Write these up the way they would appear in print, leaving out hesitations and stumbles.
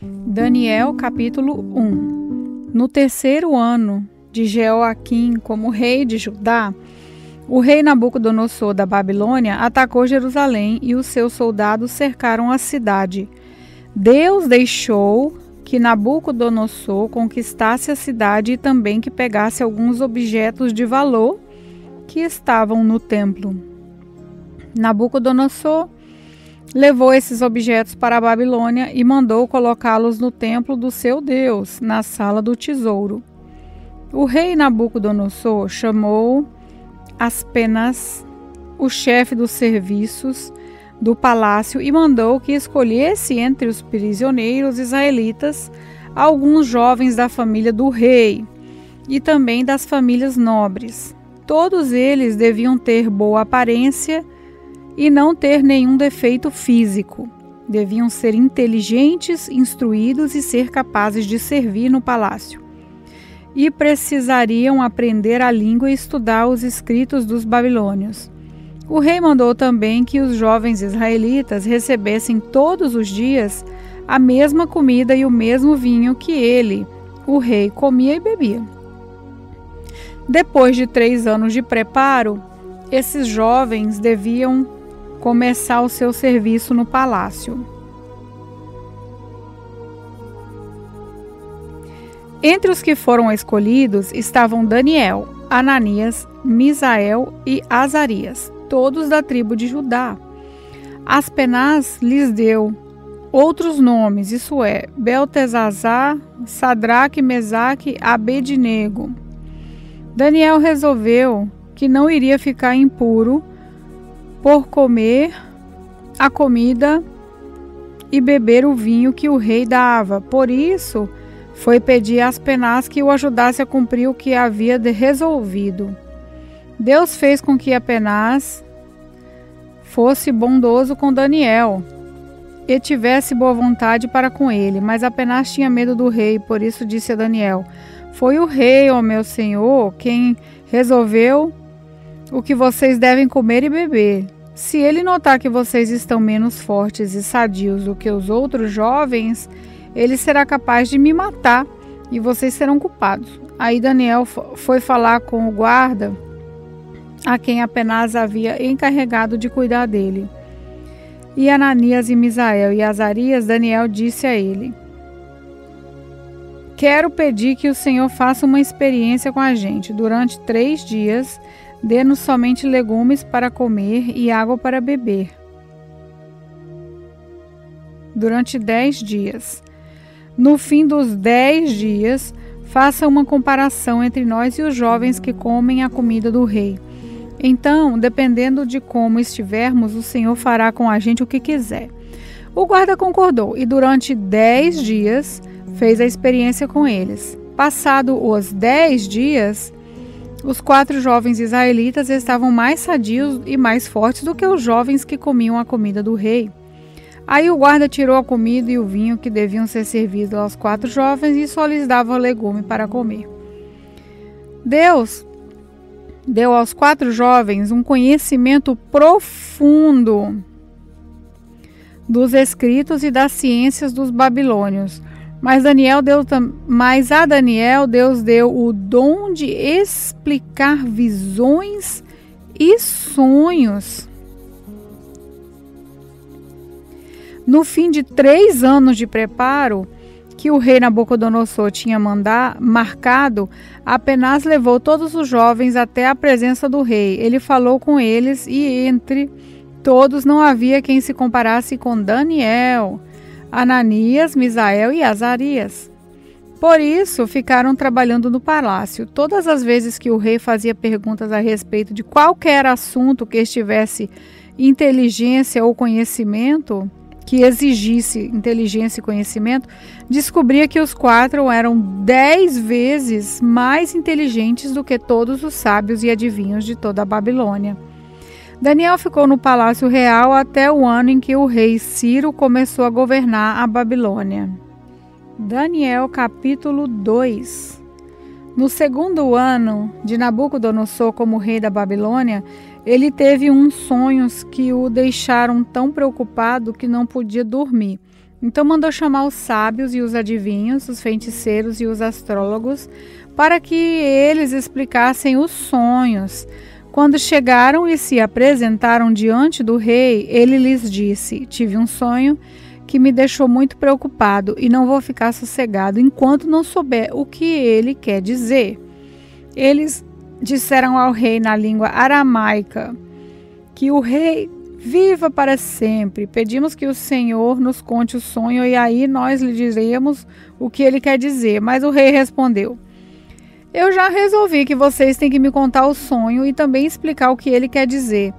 Daniel capítulo 1. No terceiro ano de Jeoaquim como rei de Judá, o rei Nabucodonosor da Babilônia atacou Jerusalém e os seus soldados cercaram a cidade. Deus deixou que Nabucodonosor conquistasse a cidade e também que pegasse alguns objetos de valor que estavam no templo. Nabucodonosor levou esses objetos para a Babilônia e mandou colocá-los no templo do seu Deus, na sala do tesouro. O rei Nabucodonosor chamou Aspenas, o chefe dos serviços do palácio, e mandou que escolhesse entre os prisioneiros israelitas alguns jovens da família do rei e também das famílias nobres. Todos eles deviam ter boa aparência e não ter nenhum defeito físico. Deviam ser inteligentes, instruídos e ser capazes de servir no palácio. E precisariam aprender a língua e estudar os escritos dos babilônios. O rei mandou também que os jovens israelitas recebessem todos os dias a mesma comida e o mesmo vinho que ele, o rei, comia e bebia. Depois de 3 anos de preparo, esses jovens deviam começar o seu serviço no palácio. Entre os que foram escolhidos estavam Daniel, Ananias, Misael e Azarias, todos da tribo de Judá. Aspenaz lhes deu outros nomes, isso é, Beltesazar, Sadraque, Mesaque, Abednego. Daniel resolveu que não iria ficar impuro por comer a comida e beber o vinho que o rei dava. Por isso, foi pedir a Aspenaz que o ajudasse a cumprir o que havia resolvido. Deus fez com que Aspenaz fosse bondoso com Daniel e tivesse boa vontade para com ele, mas Aspenaz tinha medo do rei, por isso disse a Daniel: foi o rei, ó meu senhor, quem resolveu o que vocês devem comer e beber. Se ele notar que vocês estão menos fortes e sadios do que os outros jovens, ele será capaz de me matar e vocês serão culpados. Aí Daniel foi falar com o guarda, a quem Aspenaz havia encarregado de cuidar dele. E Ananias e Misael e Azarias, Daniel disse a ele: quero pedir que o Senhor faça uma experiência com a gente. Durante 3 dias, dê-nos somente legumes para comer e água para beber. Durante 10 dias. No fim dos 10 dias, faça uma comparação entre nós e os jovens que comem a comida do rei. Então, dependendo de como estivermos, o Senhor fará com a gente o que quiser. O guarda concordou e durante 10 dias fez a experiência com eles. Passado os 10 dias, os 4 jovens israelitas estavam mais sadios e mais fortes do que os jovens que comiam a comida do rei. Aí o guarda tirou a comida e o vinho que deviam ser servidos aos 4 jovens e só lhes dava legume para comer. Deus deu aos 4 jovens um conhecimento profundo dos escritos e das ciências dos babilônios. Mas a Daniel Deus deu o dom de explicar visões e sonhos. No fim de 3 anos de preparo que o rei Nabucodonosor tinha marcado, Aspenaz levou todos os jovens até a presença do rei. Ele falou com eles e entre todos não havia quem se comparasse com Daniel, Ananias, Misael e Azarias. Por isso, ficaram trabalhando no palácio. Todas as vezes que o rei fazia perguntas a respeito de qualquer assunto que estivesse inteligência ou conhecimento, que exigisse inteligência e conhecimento, descobria que os 4 eram 10 vezes mais inteligentes do que todos os sábios e adivinhos de toda a Babilônia. Daniel ficou no palácio real até o ano em que o rei Ciro começou a governar a Babilônia. Daniel capítulo 2. No 2º ano de Nabucodonosor como rei da Babilônia, ele teve uns sonhos que o deixaram tão preocupado que não podia dormir. Então mandou chamar os sábios e os adivinhos, os feiticeiros e os astrólogos, para que eles explicassem os sonhos. Quando chegaram e se apresentaram diante do rei, ele lhes disse: tive um sonho que me deixou muito preocupado e não vou ficar sossegado enquanto não souber o que ele quer dizer. Eles disseram ao rei na língua aramaica: que o rei viva para sempre. Pedimos que o Senhor nos conte o sonho e aí nós lhe diremos o que ele quer dizer. Mas o rei respondeu: eu já resolvi que vocês têm que me contar o sonho e também explicar o que ele quer dizer.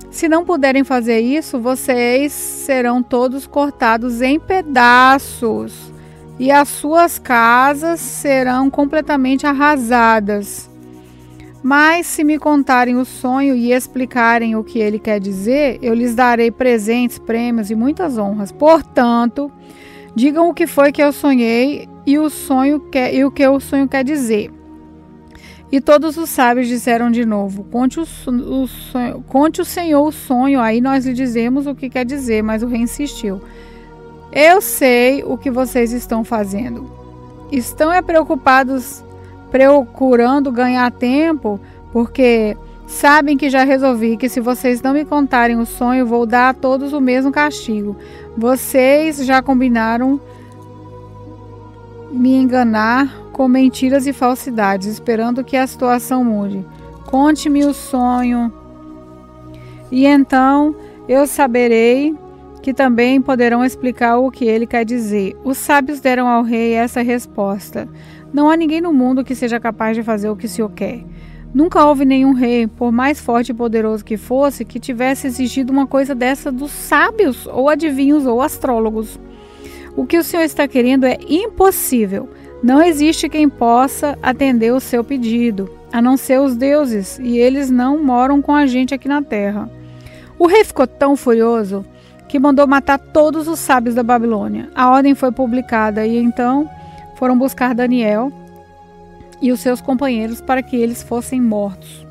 Se não puderem fazer isso, vocês serão todos cortados em pedaços e as suas casas serão completamente arrasadas. Mas se me contarem o sonho e explicarem o que ele quer dizer, eu lhes darei presentes, prêmios e muitas honras. Portanto, digam o que foi que eu sonhei e o que o sonho quer dizer. E todos os sábios disseram de novo: conte o Senhor o sonho, aí nós lhe dizemos o que quer dizer. Mas o rei insistiu: eu sei o que vocês estão fazendo. Estão preocupados procurando ganhar tempo, porque sabem que já resolvi que se vocês não me contarem o sonho, vou dar a todos o mesmo castigo. Vocês já combinaram me enganar com mentiras e falsidades, esperando que a situação mude. Conte-me o sonho, e então eu saberei que também poderão explicar o que ele quer dizer. Os sábios deram ao rei essa resposta: não há ninguém no mundo que seja capaz de fazer o que o Senhor quer. Nunca houve nenhum rei, por mais forte e poderoso que fosse, que tivesse exigido uma coisa dessa dos sábios, ou adivinhos, ou astrólogos. O que o Senhor está querendo é impossível. Não existe quem possa atender o seu pedido, a não ser os deuses, e eles não moram com a gente aqui na terra. O rei ficou tão furioso que mandou matar todos os sábios da Babilônia. A ordem foi publicada e então foram buscar Daniel e os seus companheiros para que eles fossem mortos.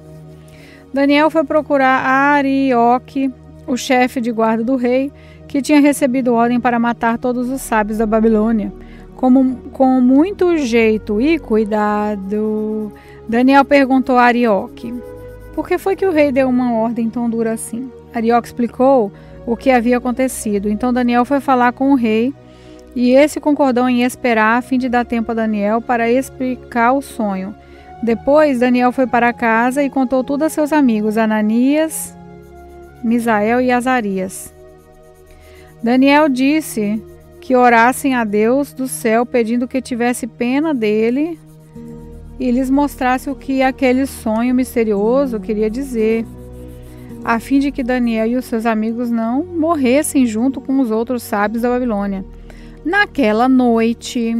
Daniel foi procurar Arioque, o chefe de guarda do rei, que tinha recebido ordem para matar todos os sábios da Babilônia. Com muito jeito e cuidado, Daniel perguntou a Arioque: por que foi que o rei deu uma ordem tão dura assim? Arioque explicou o que havia acontecido. Então Daniel foi falar com o rei, e esse concordou em esperar a fim de dar tempo a Daniel para explicar o sonho. Depois Daniel foi para casa e contou tudo a seus amigos Ananias, Misael e Azarias. Daniel disse que orassem a Deus do céu, pedindo que tivesse pena dele e lhes mostrasse o que aquele sonho misterioso queria dizer, a fim de que Daniel e os seus amigos não morressem junto com os outros sábios da Babilônia. Naquela noite,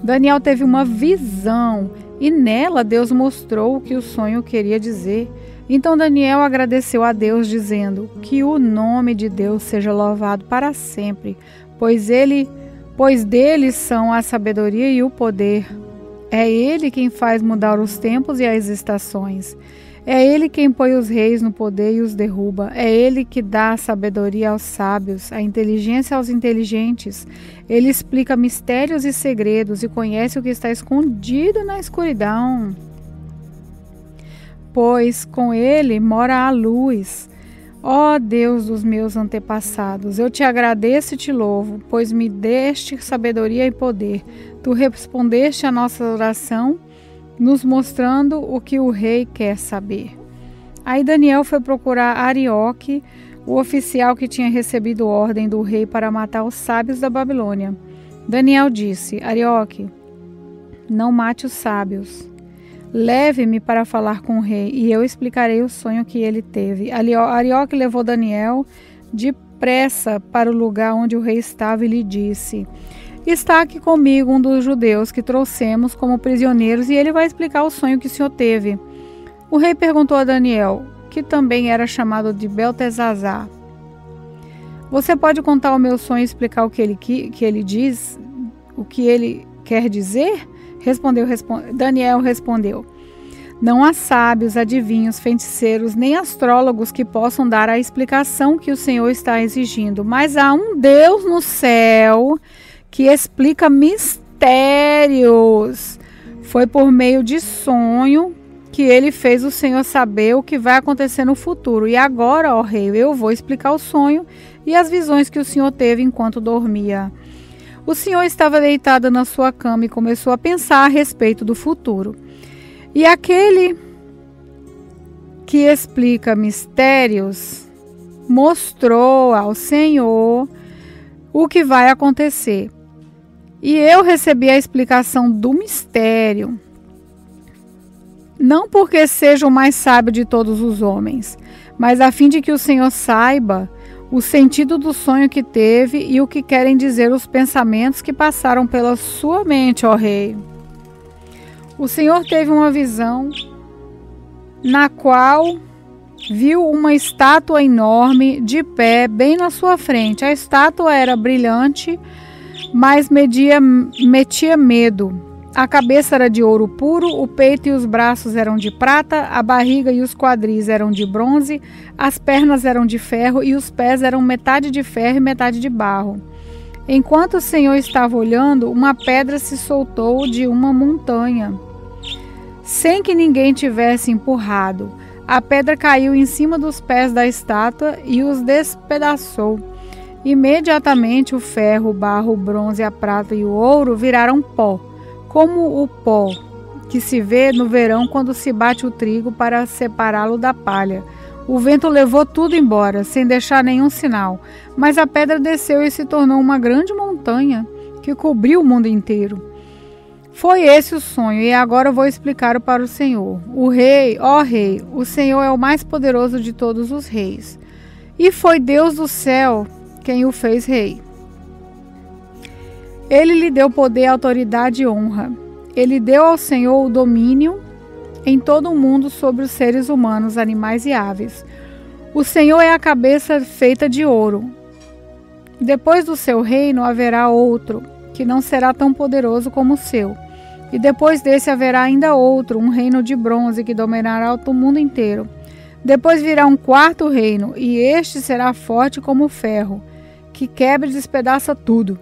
Daniel teve uma visão e nela Deus mostrou o que o sonho queria dizer. Então Daniel agradeceu a Deus, dizendo: que o nome de Deus seja louvado para sempre, pois dele são a sabedoria e o poder. É ele quem faz mudar os tempos e as estações. É ele quem põe os reis no poder e os derruba. É ele que dá a sabedoria aos sábios, a inteligência aos inteligentes. Ele explica mistérios e segredos e conhece o que está escondido na escuridão. Pois com ele mora a luz. Ó Deus dos meus antepassados, eu te agradeço e te louvo, pois me deste sabedoria e poder. Tu respondeste a nossa oração, nos mostrando o que o rei quer saber. Aí Daniel foi procurar Arioque, o oficial que tinha recebido ordem do rei para matar os sábios da Babilônia. Daniel disse: Arioque, não mate os sábios. Leve-me para falar com o rei, e eu explicarei o sonho que ele teve. Arioque levou Daniel depressa para o lugar onde o rei estava e lhe disse: está aqui comigo um dos judeus que trouxemos como prisioneiros, e ele vai explicar o sonho que o senhor teve. O rei perguntou a Daniel, que também era chamado de Beltesazar: você pode contar o meu sonho e explicar o que ele diz, o que ele quer dizer? Daniel respondeu: Não há sábios, adivinhos, feiticeiros, nem astrólogos que possam dar a explicação que o Senhor está exigindo. Mas há um Deus no céu que explica mistérios. Foi por meio de sonho que ele fez o Senhor saber o que vai acontecer no futuro. E agora, ó rei, eu vou explicar o sonho e as visões que o Senhor teve enquanto dormia. O Senhor estava deitado na sua cama e começou a pensar a respeito do futuro. E aquele que explica mistérios mostrou ao Senhor o que vai acontecer. E eu recebi a explicação do mistério, não porque seja o mais sábio de todos os homens, mas a fim de que o Senhor saiba o sentido do sonho que teve e o que querem dizer os pensamentos que passaram pela sua mente, ó rei. O Senhor teve uma visão na qual viu uma estátua enorme de pé bem na sua frente. A estátua era brilhante, mas metia medo. A cabeça era de ouro puro, o peito e os braços eram de prata, a barriga e os quadris eram de bronze, as pernas eram de ferro e os pés eram metade de ferro e metade de barro. Enquanto o Senhor estava olhando, uma pedra se soltou de uma montanha, sem que ninguém tivesse empurrado. A pedra caiu em cima dos pés da estátua e os despedaçou. Imediatamente o ferro, o barro, o bronze, a prata e o ouro viraram pó, como o pó que se vê no verão quando se bate o trigo para separá-lo da palha. O vento levou tudo embora, sem deixar nenhum sinal, mas a pedra desceu e se tornou uma grande montanha que cobriu o mundo inteiro. Foi esse o sonho, e agora eu vou explicar para o Senhor. O rei, ó rei, o Senhor é o mais poderoso de todos os reis. E foi Deus do céu quem o fez rei. Ele lhe deu poder, autoridade e honra. Ele deu ao Senhor o domínio em todo o mundo sobre os seres humanos, animais e aves. O Senhor é a cabeça feita de ouro. Depois do seu reino haverá outro, que não será tão poderoso como o seu. E depois desse haverá ainda outro, um reino de bronze que dominará o mundo inteiro. Depois virá um quarto reino, e este será forte como o ferro, que quebra e despedaça tudo.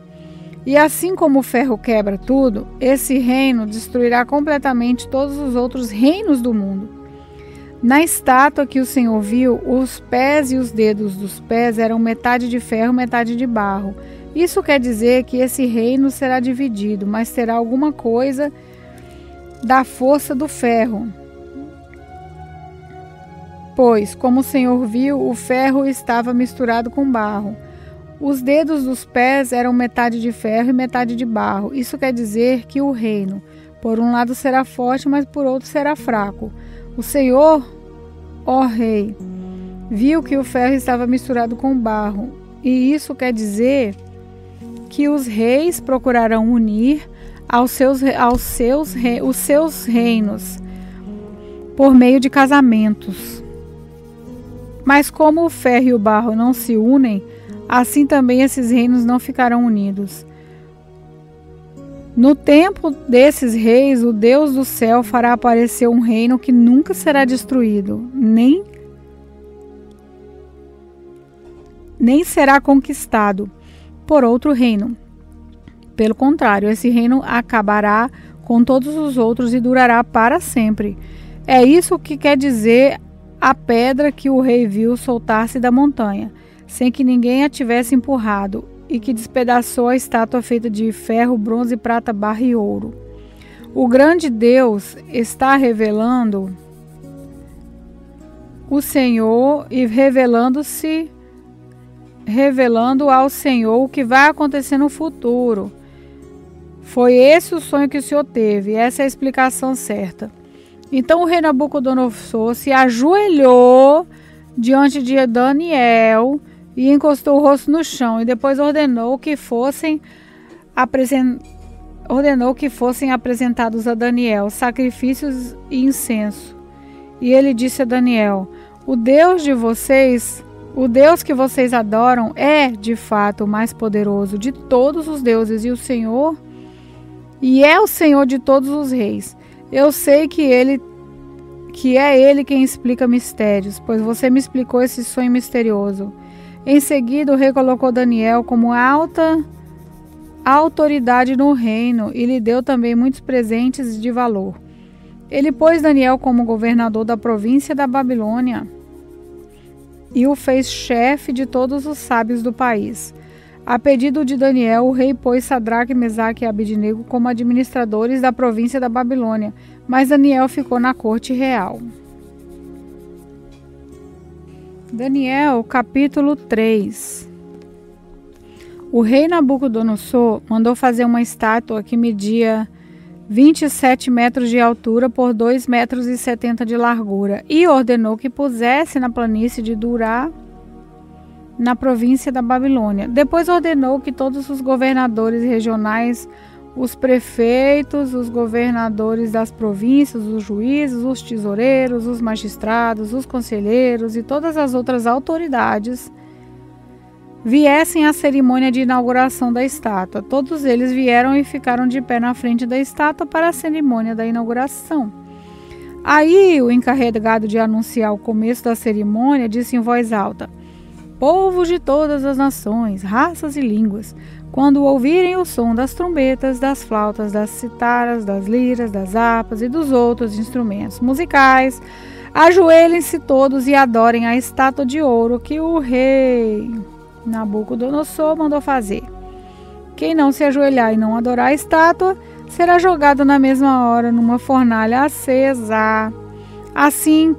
E assim como o ferro quebra tudo, esse reino destruirá completamente todos os outros reinos do mundo. Na estátua que o Senhor viu, os pés e os dedos dos pés eram metade de ferro, metade de barro. Isso quer dizer que esse reino será dividido, mas terá alguma coisa da força do ferro. Pois, como o Senhor viu, o ferro estava misturado com barro. Os dedos dos pés eram metade de ferro e metade de barro. Isso quer dizer que o reino, por um lado, será forte, mas por outro será fraco. O Senhor, ó rei, viu que o ferro estava misturado com barro. E isso quer dizer que os reis procurarão unir os seus reinos por meio de casamentos. Mas como o ferro e o barro não se unem, assim também esses reinos não ficarão unidos. No tempo desses reis, o Deus do céu fará aparecer um reino que nunca será destruído, nem será conquistado por outro reino. Pelo contrário, esse reino acabará com todos os outros e durará para sempre. É isso que quer dizer a pedra que o rei viu soltar-se da montanha, sem que ninguém a tivesse empurrado, e que despedaçou a estátua feita de ferro, bronze, prata, barro e ouro. O grande Deus está revelando o Senhor e revelando ao Senhor o que vai acontecer no futuro. Foi esse o sonho que o Senhor teve, essa é a explicação certa. Então o rei Nabucodonosor se ajoelhou diante de Daniel e encostou o rosto no chão, e depois ordenou que fossem apresentados a Daniel sacrifícios e incenso. E ele disse a Daniel: o Deus de vocês, o Deus que vocês adoram, é de fato o mais poderoso de todos os deuses e é o Senhor de todos os reis. Eu sei que ele que é ele quem explica mistérios, pois você me explicou esse sonho misterioso. Em seguida, o rei colocou Daniel como alta autoridade no reino e lhe deu também muitos presentes de valor. Ele pôs Daniel como governador da província da Babilônia e o fez chefe de todos os sábios do país. A pedido de Daniel, o rei pôs Sadraque, Mesaque e Abednego como administradores da província da Babilônia, mas Daniel ficou na corte real. Daniel, capítulo 3. O rei Nabucodonosor mandou fazer uma estátua que media 27 metros de altura por 2,70 metros de largura e ordenou que pusesse na planície de Dura, na província da Babilônia. Depois ordenou que todos os governadores regionais, os prefeitos, os governadores das províncias, os juízes, os tesoureiros, os magistrados, os conselheiros e todas as outras autoridades viessem à cerimônia de inauguração da estátua. Todos eles vieram e ficaram de pé na frente da estátua para a cerimônia da inauguração. Aí o encarregado de anunciar o começo da cerimônia disse em voz alta: povos de todas as nações, raças e línguas, quando ouvirem o som das trombetas, das flautas, das citaras, das liras, das harpas e dos outros instrumentos musicais, ajoelhem-se todos e adorem a estátua de ouro que o rei Nabucodonosor mandou fazer. Quem não se ajoelhar e não adorar a estátua será jogado na mesma hora numa fornalha acesa. Assim,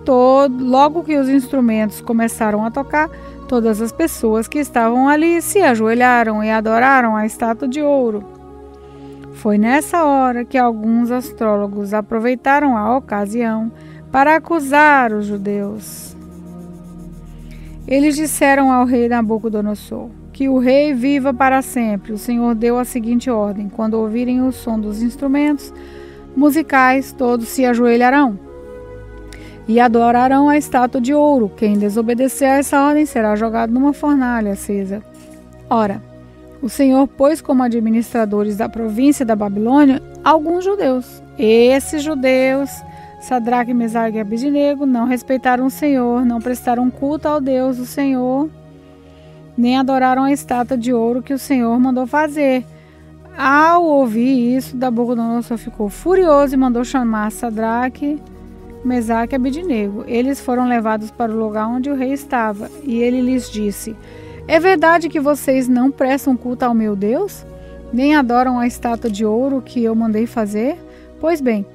logo que os instrumentos começaram a tocar, todas as pessoas que estavam ali se ajoelharam e adoraram a estátua de ouro. Foi nessa hora que alguns astrólogos aproveitaram a ocasião para acusar os judeus. Eles disseram ao rei Nabucodonosor: que o rei viva para sempre. O Senhor deu a seguinte ordem: quando ouvirem o som dos instrumentos musicais, todos se ajoelharão e adorarão a estátua de ouro. Quem desobedecer a essa ordem será jogado numa fornalha acesa. Ora, o Senhor pôs como administradores da província da Babilônia alguns judeus. Esses judeus, Sadraque, Mesaque e Abednego, não respeitaram o Senhor, não prestaram culto ao Deus do Senhor, nem adoraram a estátua de ouro que o Senhor mandou fazer. Ao ouvir isso, Nabucodonosor ficou furioso e mandou chamar Sadraque, Mesaque e Abednego. Eles foram levados para o lugar onde o rei estava, e ele lhes disse: é verdade que vocês não prestam culto ao meu Deus? Nem adoram a estátua de ouro que eu mandei fazer? Pois bem,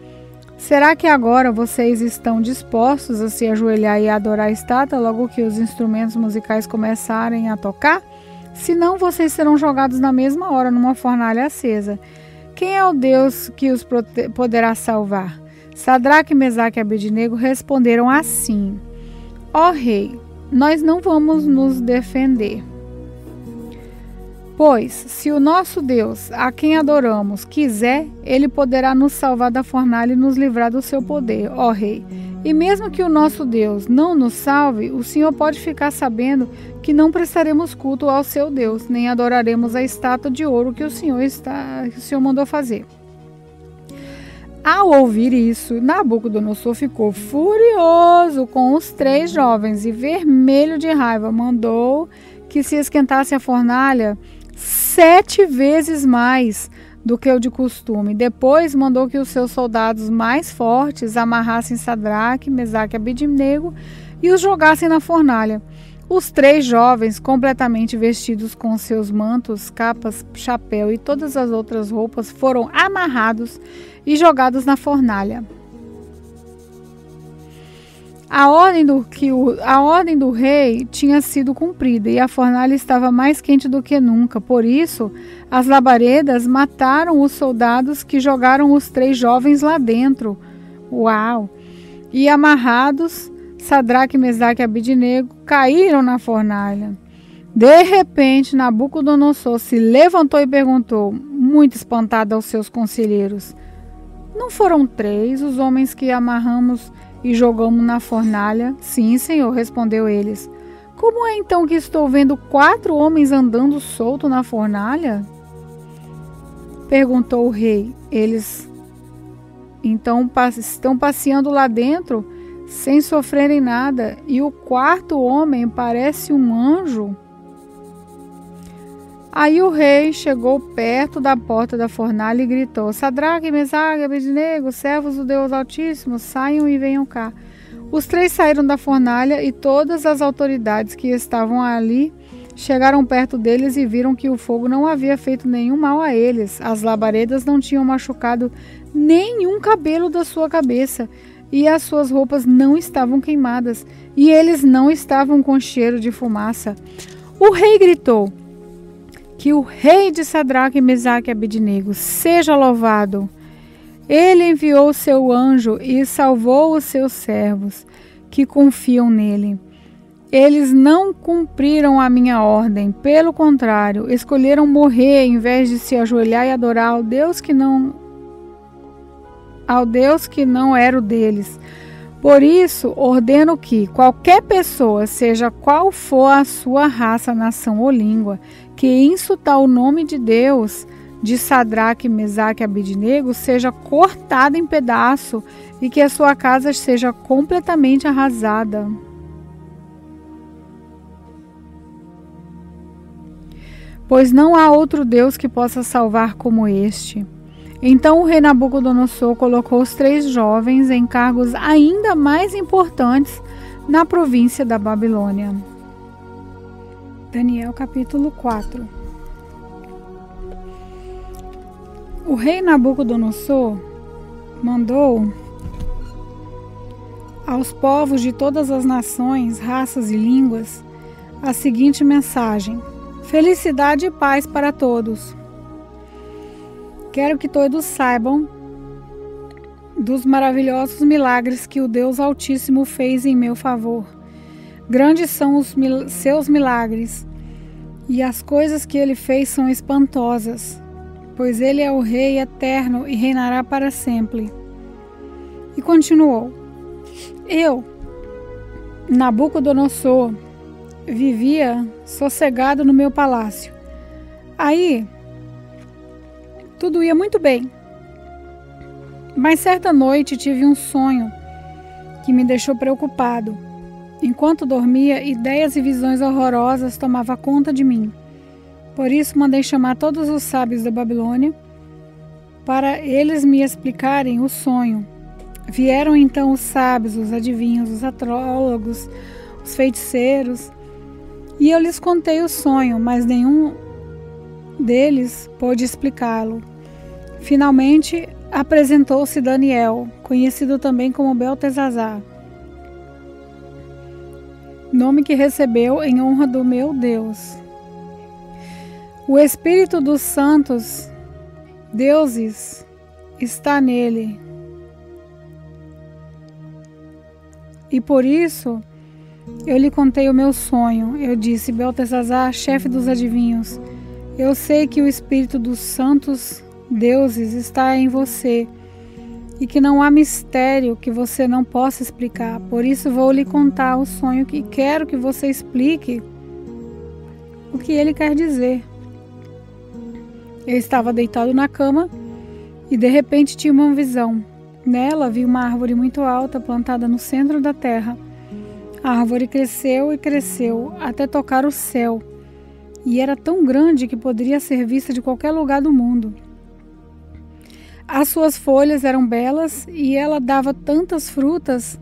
será que agora vocês estão dispostos a se ajoelhar e adorar a estátua logo que os instrumentos musicais começarem a tocar? Senão vocês serão jogados na mesma hora numa fornalha acesa. Quem é o Deus que os poderá salvar? Sadraque, Mesaque e Abednego responderam assim: ó rei, nós não vamos nos defender. Pois, se o nosso Deus, a quem adoramos, quiser, ele poderá nos salvar da fornalha e nos livrar do seu poder, ó rei. E mesmo que o nosso Deus não nos salve, o Senhor pode ficar sabendo que não prestaremos culto ao seu Deus, nem adoraremos a estátua de ouro que o Senhor mandou fazer. Ao ouvir isso, Nabucodonosor ficou furioso com os 3 jovens e, vermelho de raiva, mandou que se esquentasse a fornalha 7 vezes mais do que o de costume. Depois mandou que os seus soldados mais fortes amarrassem Sadraque, Mesaque e Abednego e os jogassem na fornalha. Os 3 jovens, completamente vestidos com seus mantos, capas, chapéu e todas as outras roupas, foram amarrados e jogados na fornalha. A ordem do rei tinha sido cumprida e a fornalha estava mais quente do que nunca. Por isso, as labaredas mataram os soldados que jogaram os 3 jovens lá dentro. Uau! E amarrados, Sadraque, Mesaque e Abednego caíram na fornalha. De repente, Nabucodonosor se levantou e perguntou, muito espantado aos seus conselheiros: não foram 3 os homens que amarramos e jogamos na fornalha? Sim, senhor, respondeu eles. Como é então que estou vendo 4 homens andando solto na fornalha? Perguntou o rei. Eles então estão passeando lá dentro? sem sofrerem nada, e o quarto homem parece um anjo? Aí o rei chegou perto da porta da fornalha e gritou: Sadraque, Mesaque e Abednego, servos do Deus Altíssimo, saiam e venham cá. Os três saíram da fornalha e todas as autoridades que estavam ali chegaram perto deles e viram que o fogo não havia feito nenhum mal a eles. As labaredas não tinham machucado nenhum cabelo da sua cabeça e as suas roupas não estavam queimadas e eles não estavam com cheiro de fumaça. O rei gritou: que o rei de Sadraque, Mesaque e Abednego seja louvado. Ele enviou o seu anjo e salvou os seus servos que confiam nele. Eles não cumpriram a minha ordem, pelo contrário, escolheram morrer em vez de se ajoelhar e adorar ao Deus que não era o deles. Por isso, ordeno que qualquer pessoa, seja qual for a sua raça, nação ou língua, que insultar o nome de Deus de Sadraque, Mesaque e Abednego, seja cortada em pedaço e que a sua casa seja completamente arrasada. Pois não há outro Deus que possa salvar como este. Então o rei Nabucodonosor colocou os três jovens em cargos ainda mais importantes na província da Babilônia. Daniel capítulo 4. O rei Nabucodonosor mandou aos povos de todas as nações, raças e línguas a seguinte mensagem: felicidade e paz para todos. Quero que todos saibam dos maravilhosos milagres que o Deus Altíssimo fez em meu favor. Grandes são os seus milagres, e as coisas que ele fez são espantosas, pois ele é o Rei eterno e reinará para sempre. E continuou: eu, Nabucodonosor, vivia sossegado no meu palácio. Aí, tudo ia muito bem. Mas certa noite tive um sonho que me deixou preocupado. Enquanto dormia, ideias e visões horrorosas tomavam conta de mim. Por isso mandei chamar todos os sábios da Babilônia para eles me explicarem o sonho. Vieram então os sábios, os adivinhos, os astrólogos, os feiticeiros, e eu lhes contei o sonho, mas nenhum deles pôde explicá-lo. Finalmente apresentou-se Daniel, conhecido também como Beltesazar, nome que recebeu em honra do meu Deus. O Espírito dos santos deuses está nele. E por isso eu lhe contei o meu sonho. Eu disse: Beltesazar, chefe dos adivinhos, eu sei que o Espírito dos santos deuses está em você e que não há mistério que você não possa explicar. Por isso vou lhe contar o sonho e quero que você explique o que ele quer dizer. Eu estava deitado na cama e de repente tinha uma visão. Nela vi uma árvore muito alta plantada no centro da terra. A árvore cresceu e cresceu até tocar o céu e era tão grande que poderia ser vista de qualquer lugar do mundo. As suas folhas eram belas e ela dava tantas frutas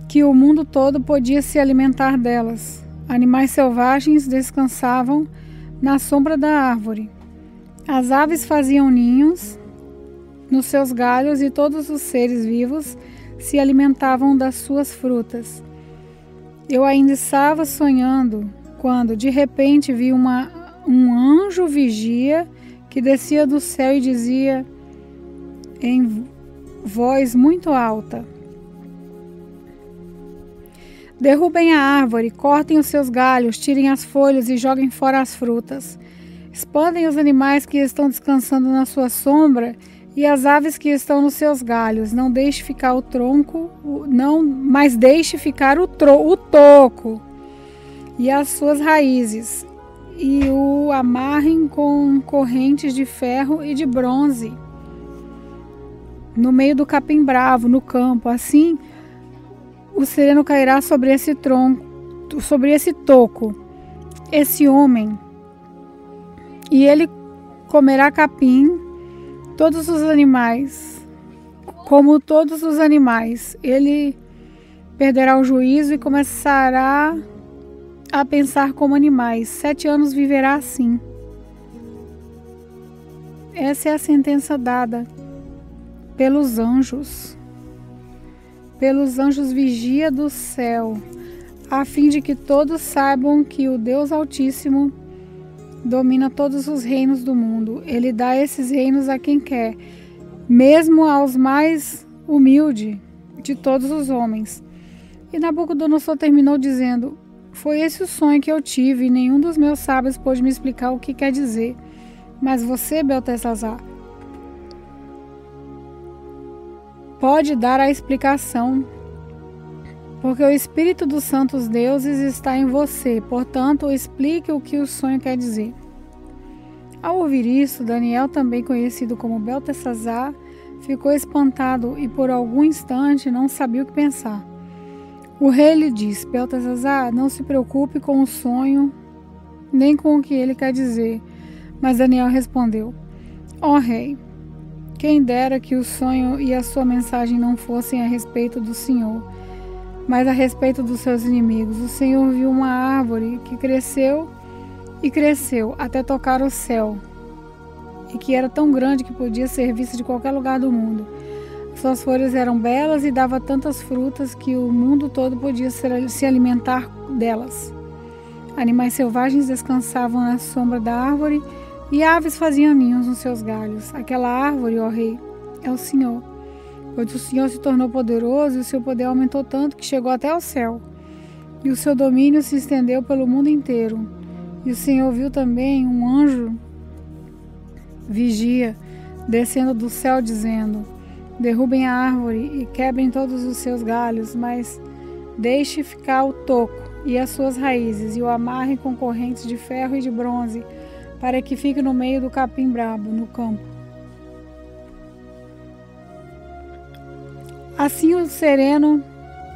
que o mundo todo podia se alimentar delas. Animais selvagens descansavam na sombra da árvore. As aves faziam ninhos nos seus galhos e todos os seres vivos se alimentavam das suas frutas. Eu ainda estava sonhando quando, de repente, vi um anjo vigia que descia do céu e dizia em voz muito alta: derrubem a árvore, cortem os seus galhos, tirem as folhas e joguem fora as frutas. Espantem os animais que estão descansando na sua sombra e as aves que estão nos seus galhos. Não deixe ficar o tronco, mas deixe ficar o toco e as suas raízes, e o amarrem com correntes de ferro e de bronze no meio do capim bravo, no campo. Assim o sereno cairá sobre esse tronco, sobre esse toco, esse homem, e ele comerá capim, todos os animais, como todos os animais. Ele perderá o juízo e começará a pensar como animais. 7 anos viverá assim. Essa é a sentença dada pelos anjos vigia do céu, a fim de que todos saibam que o Deus Altíssimo domina todos os reinos do mundo. Ele dá esses reinos a quem quer, mesmo aos mais humildes de todos os homens. E Nabucodonosor terminou dizendo: foi esse o sonho que eu tive, e nenhum dos meus sábios pôde me explicar o que quer dizer. Mas você, Beltesazar, pode dar a explicação, porque o Espírito dos Santos Deuses está em você. Portanto, explique o que o sonho quer dizer. Ao ouvir isso, Daniel, também conhecido como Beltesazar, ficou espantado e por algum instante não sabia o que pensar. O rei lhe disse: Beltesazar, não se preocupe com o sonho, nem com o que ele quer dizer. Mas Daniel respondeu: ó rei, quem dera que o sonho e a sua mensagem não fossem a respeito do Senhor, mas a respeito dos seus inimigos. O Senhor viu uma árvore que cresceu e cresceu até tocar o céu, e que era tão grande que podia ser vista de qualquer lugar do mundo. Suas folhas eram belas e dava tantas frutas que o mundo todo podia se alimentar delas. Animais selvagens descansavam na sombra da árvore e aves faziam ninhos nos seus galhos. Aquela árvore, ó rei, é o Senhor, pois o Senhor se tornou poderoso e o seu poder aumentou tanto que chegou até o céu, e o seu domínio se estendeu pelo mundo inteiro. E o Senhor viu também um anjo vigia descendo do céu, dizendo: derrubem a árvore e quebrem todos os seus galhos, mas deixe ficar o toco e as suas raízes, e o amarrem com correntes de ferro e de bronze, para que fique no meio do capim brabo, no campo. Assim o sereno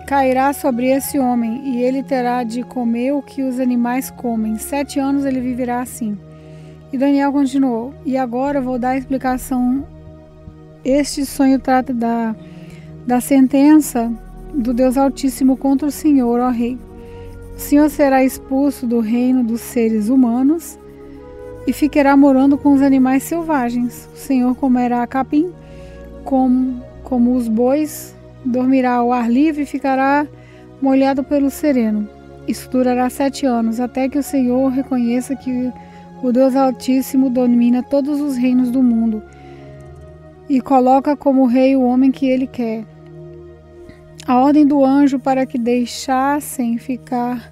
cairá sobre esse homem, e ele terá de comer o que os animais comem. 7 anos ele viverá assim. E Daniel continuou: e agora vou dar a explicação. Este sonho trata da sentença do Deus Altíssimo contra o Senhor, ó rei. O Senhor será expulso do reino dos seres humanos e ficará morando com os animais selvagens. O Senhor comerá capim como os bois, dormirá ao ar livre e ficará molhado pelo sereno. Isso durará 7 anos, até que o Senhor reconheça que o Deus Altíssimo domina todos os reinos do mundo e coloca como rei o homem que ele quer. A ordem do anjo para que deixassem ficar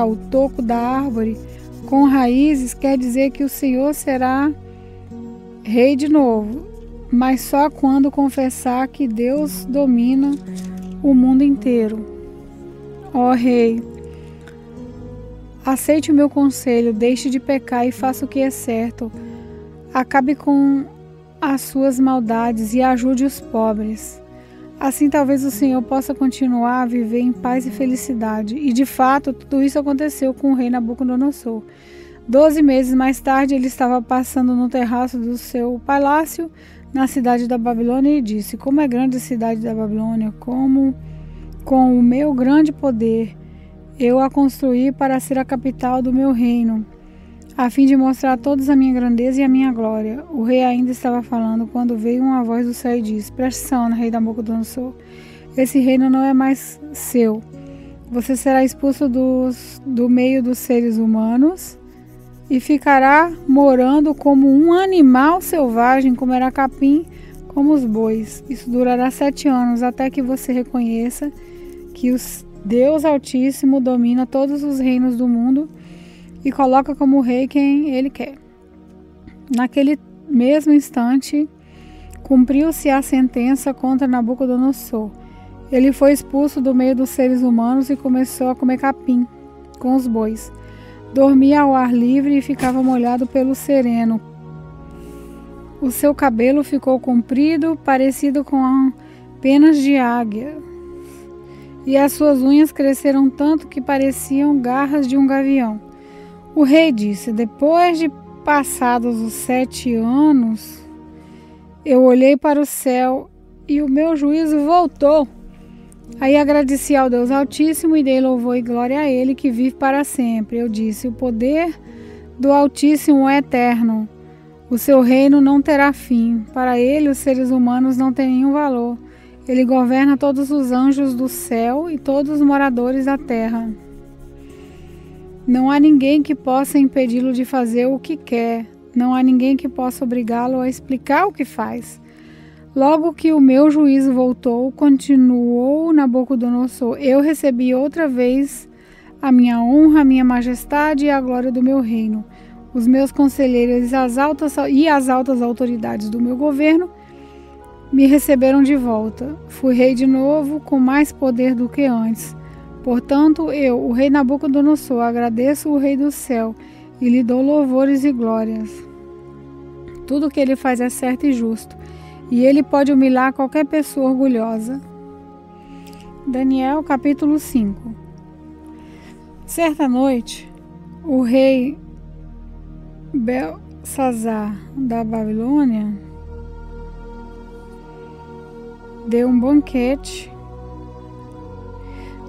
o toco da árvore com raízes quer dizer que o Senhor será rei de novo, mas só quando confessar que Deus domina o mundo inteiro. Ó rei, aceite o meu conselho, deixe de pecar e faça o que é certo. Acabe com as suas maldades e ajude os pobres. Assim talvez o Senhor possa continuar a viver em paz e felicidade. E de fato, tudo isso aconteceu com o rei Nabucodonosor. 12 meses mais tarde, ele estava passando no terraço do seu palácio na cidade da Babilônia e disse: como é grande a cidade da Babilônia, como com o meu grande poder eu a construí para ser a capital do meu reino, a fim de mostrar a todos a minha grandeza e a minha glória. O rei ainda estava falando quando veio uma voz do céu e disse: preste atenção, rei Nabucodonosor, esse reino não é mais seu. Você será expulso do meio dos seres humanos e ficará morando como um animal selvagem, comerá capim como os bois. Isso durará 7 anos, até que você reconheça que o Deus Altíssimo domina todos os reinos do mundo e coloca como rei quem ele quer. Naquele mesmo instante, cumpriu-se a sentença contra Nabucodonosor. Ele foi expulso do meio dos seres humanos e começou a comer capim com os bois. Dormia ao ar livre e ficava molhado pelo sereno. O seu cabelo ficou comprido, parecido com penas de águia, e as suas unhas cresceram tanto que pareciam garras de um gavião. O rei disse: depois de passados os 7 anos, eu olhei para o céu e o meu juízo voltou. Aí agradeci ao Deus Altíssimo e dei louvor e glória a Ele, que vive para sempre. Eu disse: o poder do Altíssimo é eterno. O seu reino não terá fim. Para ele, os seres humanos não têm nenhum valor. Ele governa todos os anjos do céu e todos os moradores da terra. Não há ninguém que possa impedi-lo de fazer o que quer. Não há ninguém que possa obrigá-lo a explicar o que faz. Logo que o meu juízo voltou, continuou Nabucodonosor, eu recebi outra vez a minha honra, a minha majestade e a glória do meu reino. Os meus conselheiros e as altas autoridades do meu governo me receberam de volta. Fui rei de novo, com mais poder do que antes. Portanto, eu, o rei Nabucodonosor, agradeço o rei do céu e lhe dou louvores e glórias. Tudo o que ele faz é certo e justo, e ele pode humilhar qualquer pessoa orgulhosa. Daniel, capítulo 5. Certa noite, o rei Belsazar da Babilônia deu um banquete,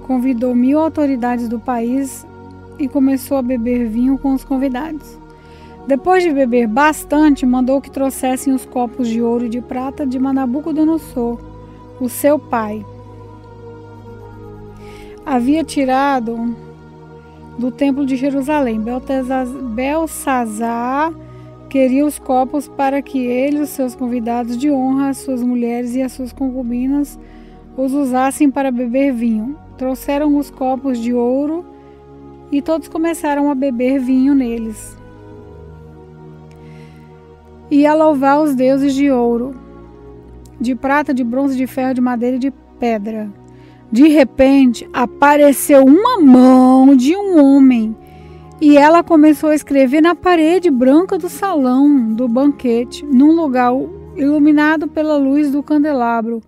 convidou 1000 autoridades do país e começou a beber vinho com os convidados. Depois de beber bastante, mandou que trouxessem os copos de ouro e de prata de Nabucodonosor, o seu pai. Havia tirado do templo de Jerusalém. Belsazar queria os copos para que ele, os seus convidados de honra, as suas mulheres e as suas concubinas os usassem para beber vinho. Trouxeram os copos de ouro e todos começaram a beber vinho neles e a louvar os deuses de ouro, de prata, de bronze, de ferro, de madeira e de pedra. De repente, apareceu uma mão de um homem e ela começou a escrever na parede branca do salão do banquete, num lugar iluminado pela luz do candelabro.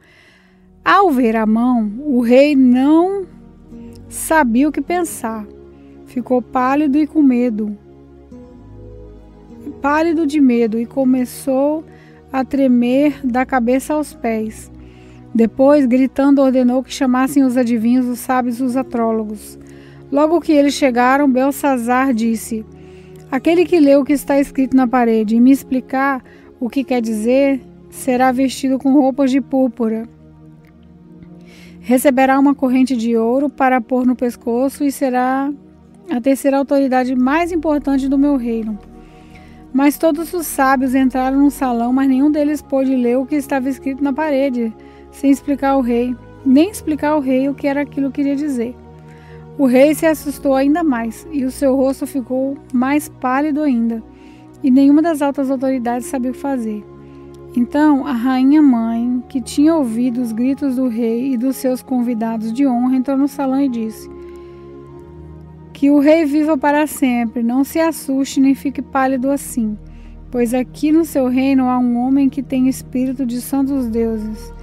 Ao ver a mão, o rei não sabia o que pensar. Ficou pálido de medo e começou a tremer da cabeça aos pés. Depois, gritando, ordenou que chamassem os adivinhos, os sábios e os astrólogos. Logo que eles chegaram, Belsazar disse: aquele que lê o que está escrito na parede e me explicar o que quer dizer, será vestido com roupas de púrpura. Receberá uma corrente de ouro para pôr no pescoço e será a terceira autoridade mais importante do meu reino. Mas todos os sábios entraram no salão, mas nenhum deles pôde ler o que estava escrito na parede, sem explicar ao rei, nem explicar ao rei o que era aquilo que queria dizer. O rei se assustou ainda mais, e o seu rosto ficou mais pálido ainda, e nenhuma das altas autoridades sabia o que fazer. Então a rainha mãe, que tinha ouvido os gritos do rei e dos seus convidados de honra, entrou no salão e disse: que o rei viva para sempre, não se assuste nem fique pálido assim, pois aqui no seu reino há um homem que tem espírito de santos deuses.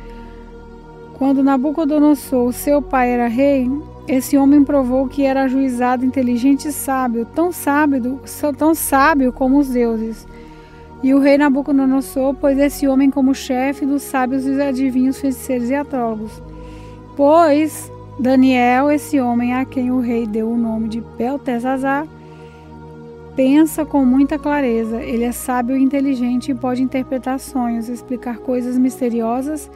Quando Nabucodonosor, seu pai, era rei, esse homem provou que era ajuizado, inteligente e sábio, tão sábio como os deuses. E o rei Nabucodonosor pôs esse homem como chefe dos sábios e adivinhos, feiticeiros e astrólogos. Pois Daniel, esse homem a quem o rei deu o nome de Beltesazar, pensa com muita clareza. Ele é sábio e inteligente e pode interpretar sonhos, explicar coisas misteriosas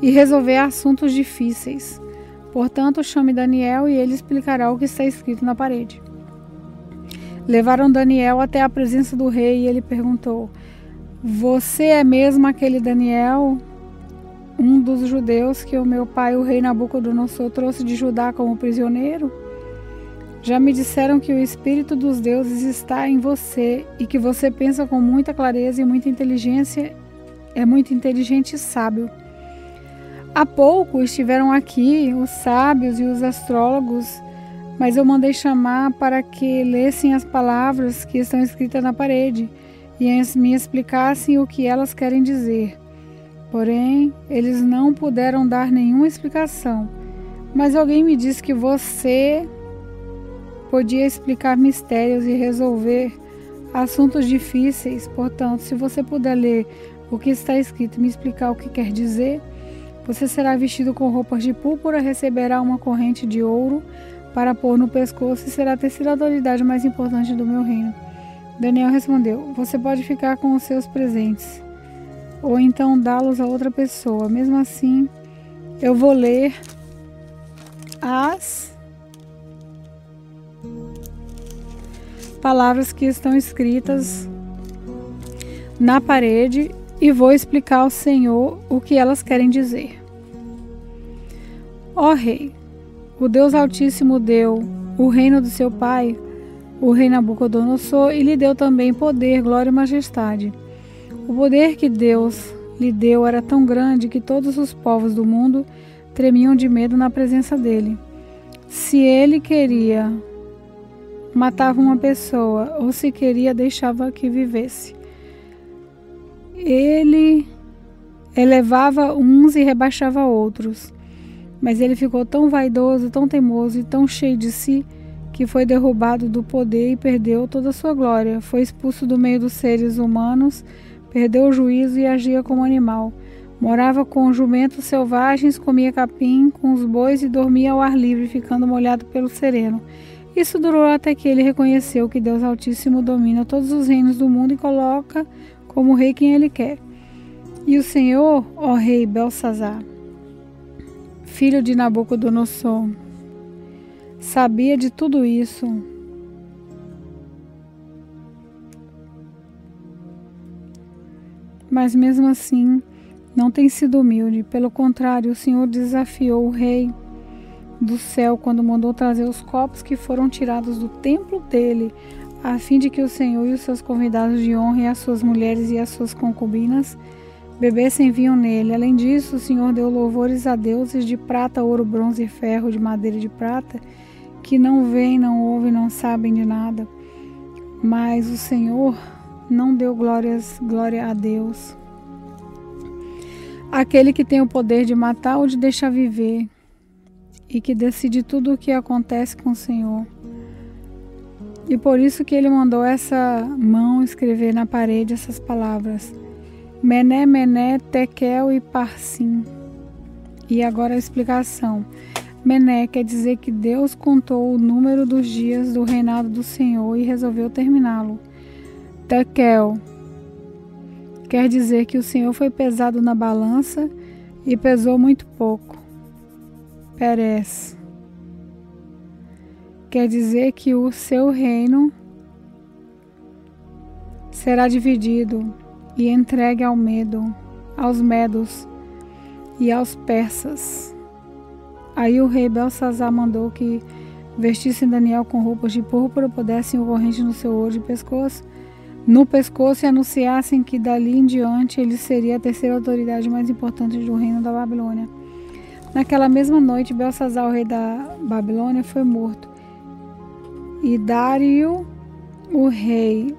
e resolver assuntos difíceis. Portanto, chame Daniel e ele explicará o que está escrito na parede. Levaram Daniel até a presença do rei e ele perguntou: você é mesmo aquele Daniel, um dos judeus que o meu pai, o rei Nabucodonosor, trouxe de Judá como prisioneiro? Já me disseram que o espírito dos deuses está em você e que você pensa com muita clareza e muita inteligência, é muito inteligente e sábio. Há pouco estiveram aqui os sábios e os astrólogos, mas eu mandei chamar para que lessem as palavras que estão escritas na parede. e me explicassem o que elas querem dizer. Porém, eles não puderam dar nenhuma explicação. Mas alguém me disse que você podia explicar mistérios e resolver assuntos difíceis. Portanto, se você puder ler o que está escrito e me explicar o que quer dizer, você será vestido com roupas de púrpura, receberá uma corrente de ouro para pôr no pescoço e será a terceira autoridade mais importante do meu reino. Daniel respondeu: você pode ficar com os seus presentes, ou então dá-los a outra pessoa. Mesmo assim, eu vou ler as palavras que estão escritas na parede e vou explicar ao Senhor o que elas querem dizer. Ó Rei, o Deus Altíssimo deu o reino do seu pai, o rei Nabucodonosor, e lhe deu também poder, glória e majestade. O poder que Deus lhe deu era tão grande que todos os povos do mundo tremiam de medo na presença dele. Se ele queria, matava uma pessoa, ou se queria, deixava que vivesse. Ele elevava uns e rebaixava outros. Mas ele ficou tão vaidoso, tão teimoso e tão cheio de si, que foi derrubado do poder e perdeu toda a sua glória. Foi expulso do meio dos seres humanos, perdeu o juízo e agia como animal. Morava com jumentos selvagens, comia capim com os bois e dormia ao ar livre, ficando molhado pelo sereno. Isso durou até que ele reconheceu que Deus Altíssimo domina todos os reinos do mundo e coloca como rei quem ele quer. E o Senhor, ó rei Belsazar, filho de Nabucodonosor, sabia de tudo isso. Mas mesmo assim, não tem sido humilde. Pelo contrário, o Senhor desafiou o rei do céu quando mandou trazer os copos que foram tirados do templo dele, a fim de que o Senhor e os seus convidados de honra e as suas mulheres e as suas concubinas bebessem vinho nele. Além disso, o Senhor deu louvores a deuses de prata, ouro, bronze e ferro, de madeira e de prata, que não veem, não ouvem, não sabem de nada. Mas o Senhor não deu glória a Deus, aquele que tem o poder de matar ou de deixar viver, e que decide tudo o que acontece com o Senhor. E por isso que ele mandou essa mão escrever na parede essas palavras: Mené, Mené, Tekel e Parsim. E agora a explicação. Mené quer dizer que Deus contou o número dos dias do reinado do Senhor e resolveu terminá-lo. Tekel quer dizer que o Senhor foi pesado na balança e pesou muito pouco. Perez quer dizer que o seu reino será dividido e entregue ao medo, aos medos e aos persas. Aí o rei Belsazar mandou que vestissem Daniel com roupas de púrpura, pudessem o corrente no seu ouro de pescoço, e anunciassem que dali em diante ele seria a terceira autoridade mais importante do reino da Babilônia. Naquela mesma noite, Belsazar, o rei da Babilônia, foi morto. E Dário, o rei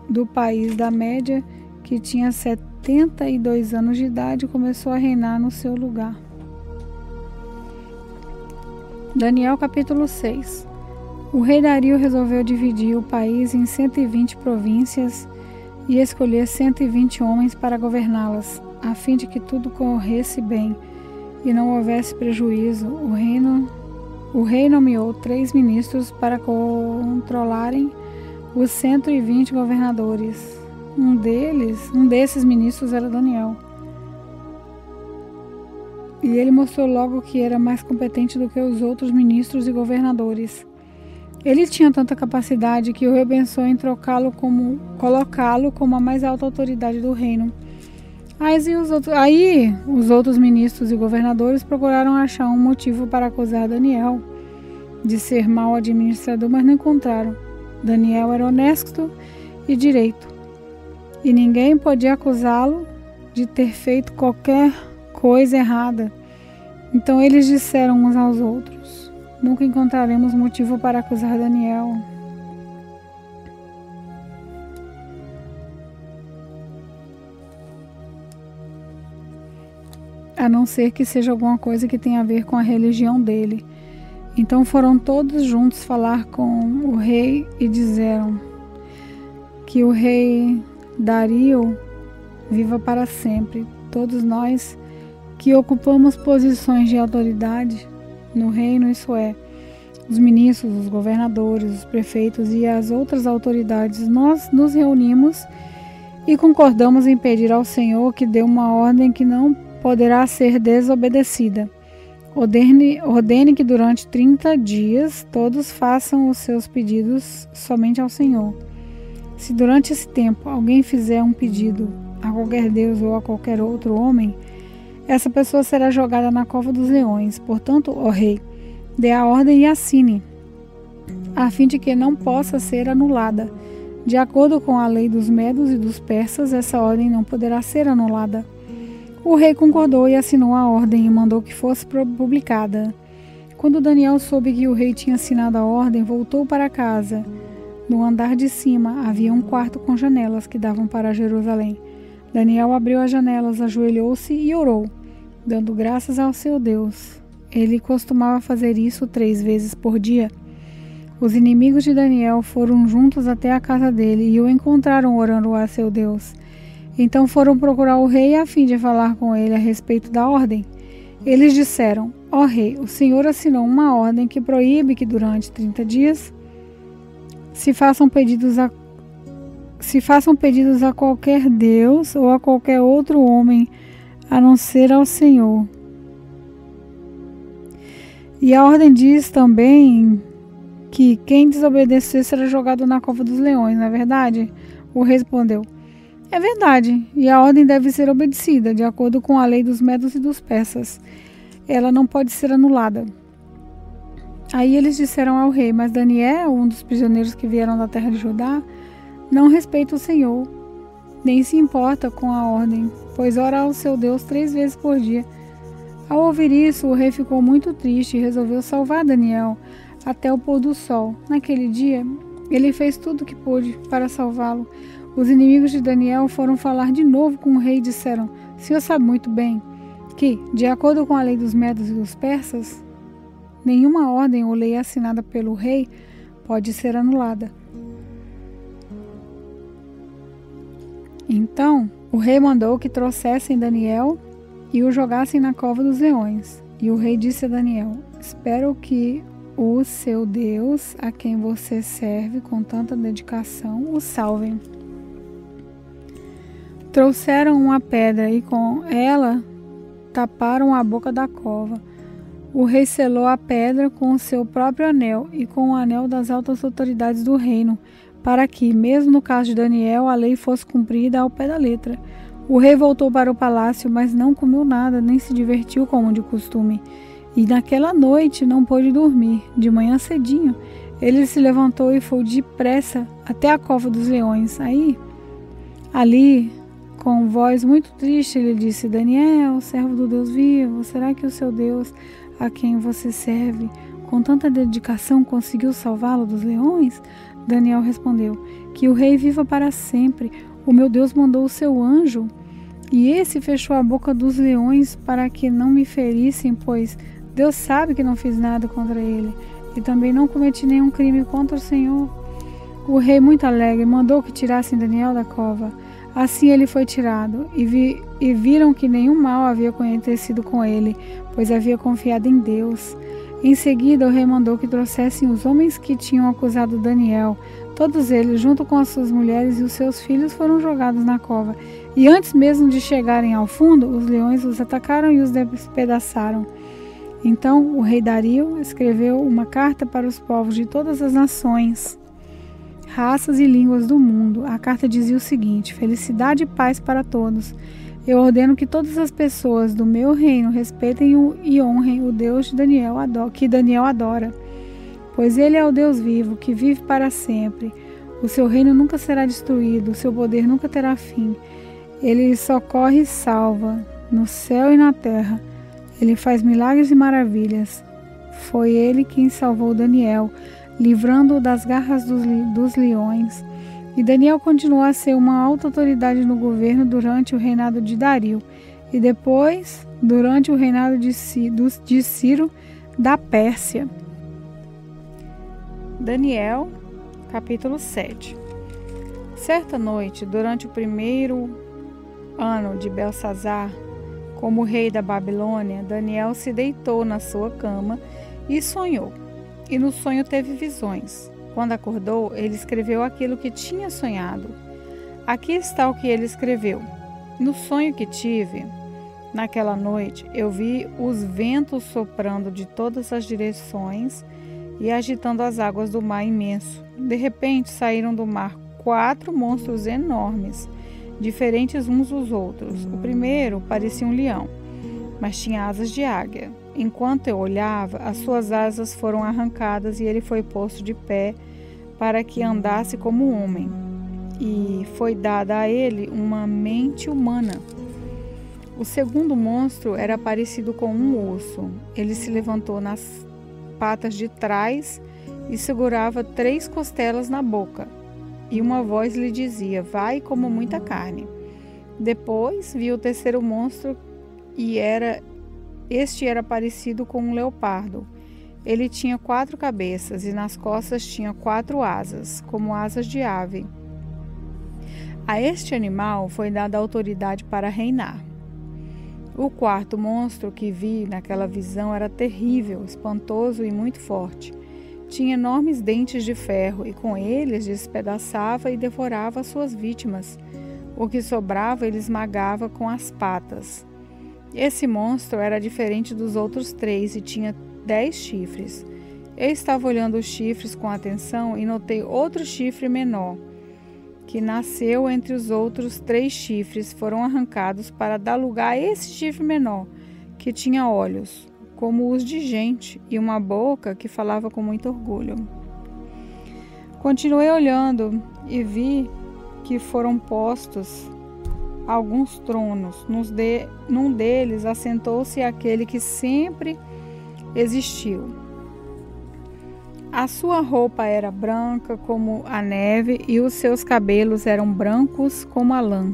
do país da Média, que tinha 72 anos de idade, começou a reinar no seu lugar. Daniel capítulo 6. O rei Dario resolveu dividir o país em 120 províncias e escolher 120 homens para governá-las, a fim de que tudo corresse bem e não houvesse prejuízo. O rei nomeou 3 ministros para controlarem os 120 governadores. Um desses ministros era Daniel. E ele mostrou logo que era mais competente do que os outros ministros e governadores. Ele tinha tanta capacidade que o rei pensou em colocá-lo como a mais alta autoridade do reino. Aí os outros ministros e governadores procuraram achar um motivo para acusar Daniel de ser mau administrador, mas não encontraram. Daniel era honesto e direito, e ninguém podia acusá-lo de ter feito qualquer coisa errada. Então eles disseram uns aos outros: nunca encontraremos motivo para acusar Daniel. a não ser que seja alguma coisa que tenha a ver com a religião dele. Então foram todos juntos falar com o rei e disseram que o rei Dario viva para sempre. Todos nós que ocupamos posições de autoridade no reino, isso é, os ministros, os governadores, os prefeitos e as outras autoridades, nós nos reunimos e concordamos em pedir ao Senhor que dê uma ordem que não poderá ser desobedecida. Ordene que durante 30 dias todos façam os seus pedidos somente ao Senhor. Se durante esse tempo alguém fizer um pedido a qualquer deus ou a qualquer outro homem, essa pessoa será jogada na cova dos leões. Portanto, ó rei, dê a ordem e assine, a fim de que não possa ser anulada. De acordo com a lei dos medos e dos persas, essa ordem não poderá ser anulada. O rei concordou e assinou a ordem e mandou que fosse publicada. Quando Daniel soube que o rei tinha assinado a ordem, voltou para casa. No andar de cima havia um quarto com janelas que davam para Jerusalém. Daniel abriu as janelas, ajoelhou-se e orou, dando graças ao seu Deus. Ele costumava fazer isso 3 vezes por dia. Os inimigos de Daniel foram juntos até a casa dele e o encontraram orando a seu Deus. Então foram procurar o rei a fim de falar com ele a respeito da ordem. Eles disseram: ó rei, o Senhor assinou uma ordem que proíbe que durante 30 dias se façam pedidos a qualquer deus ou a qualquer outro homem, a não ser ao Senhor. E a ordem diz também que quem desobedecer será jogado na cova dos leões, não é verdade? O rei respondeu: é verdade, e a ordem deve ser obedecida, de acordo com a lei dos medos e dos persas. Ela não pode ser anulada. Aí eles disseram ao rei: mas Daniel, um dos prisioneiros que vieram da terra de Judá, não respeita o Senhor, nem se importa com a ordem, pois ora ao seu Deus 3 vezes por dia. Ao ouvir isso, o rei ficou muito triste e resolveu salvar Daniel até o pôr do sol. Naquele dia, ele fez tudo o que pôde para salvá-lo. Os inimigos de Daniel foram falar de novo com o rei e disseram: o senhor sabe muito bem que, de acordo com a lei dos medos e dos persas, nenhuma ordem ou lei assinada pelo rei pode ser anulada. Então, o rei mandou que trouxessem Daniel e o jogassem na cova dos leões. E o rei disse a Daniel: espero que o seu Deus, a quem você serve com tanta dedicação, o salve. Trouxeram uma pedra e com ela taparam a boca da cova. O rei selou a pedra com o seu próprio anel e com o anel das altas autoridades do reino, para que, mesmo no caso de Daniel, a lei fosse cumprida ao pé da letra. O rei voltou para o palácio, mas não comeu nada, nem se divertiu como de costume. E naquela noite não pôde dormir. De manhã cedinho, ele se levantou e foi depressa até a cova dos leões. Ali, com voz muito triste, ele disse: Daniel, servo do Deus vivo, será que o seu Deus, a quem você serve, com tanta dedicação conseguiu salvá-lo dos leões? Daniel respondeu: que o rei viva para sempre. O meu Deus mandou o seu anjo, e esse fechou a boca dos leões para que não me ferissem, pois Deus sabe que não fiz nada contra ele, e também não cometi nenhum crime contra o Senhor. O rei, muito alegre, mandou que tirassem Daniel da cova. Assim ele foi tirado, e viram que nenhum mal havia acontecido com ele, pois havia confiado em Deus. Em seguida, o rei mandou que trouxessem os homens que tinham acusado Daniel. Todos eles, junto com as suas mulheres e os seus filhos, foram jogados na cova. E antes mesmo de chegarem ao fundo, os leões os atacaram e os despedaçaram. Então o rei Dario escreveu uma carta para os povos de todas as nações, raças e línguas do mundo. A carta dizia o seguinte: felicidade e paz para todos. Eu ordeno que todas as pessoas do meu reino respeitem e honrem o Deus de Daniel, que Daniel adora, pois ele é o Deus vivo, que vive para sempre. O seu reino nunca será destruído, o seu poder nunca terá fim. Ele socorre e salva, no céu e na terra. Ele faz milagres e maravilhas. Foi ele quem salvou Daniel, livrando-o das garras dos leões. E Daniel continuou a ser uma alta autoridade no governo durante o reinado de Dario. e depois durante o reinado de Ciro da Pérsia. Daniel, capítulo 7. Certa noite, durante o primeiro ano de Belsazar, como rei da Babilônia, Daniel se deitou na sua cama e sonhou. E no sonho teve visões. Quando acordou, ele escreveu aquilo que tinha sonhado. Aqui está o que ele escreveu. No sonho que tive, naquela noite, eu vi os ventos soprando de todas as direções e agitando as águas do mar imenso. De repente, saíram do mar 4 monstros enormes, diferentes uns dos outros. O primeiro parecia um leão, mas tinha asas de águia. Enquanto eu olhava, as suas asas foram arrancadas e ele foi posto de pé para que andasse como um homem. E foi dada a ele uma mente humana. O segundo monstro era parecido com um urso. Ele se levantou nas patas de trás e segurava 3 costelas na boca. E uma voz lhe dizia: vai e coma muita carne. Depois vi o terceiro monstro e este era parecido com um leopardo. Ele tinha 4 cabeças e nas costas tinha 4 asas, como asas de ave. A este animal foi dada autoridade para reinar. O quarto monstro que vi naquela visão era terrível, espantoso e muito forte. Tinha enormes dentes de ferro e com eles despedaçava e devorava as suas vítimas. O que sobrava ele esmagava com as patas. Esse monstro era diferente dos outros 3 e tinha 10 chifres. Eu estava olhando os chifres com atenção e notei outro chifre menor, que nasceu entre os outros 3 chifres, foram arrancados para dar lugar a esse chifre menor, que tinha olhos, como os de gente, e uma boca que falava com muito orgulho. Continuei olhando e vi que foram postos alguns tronos. Num deles assentou-se aquele que sempre existiu. A sua roupa era branca como a neve e os seus cabelos eram brancos como a lã.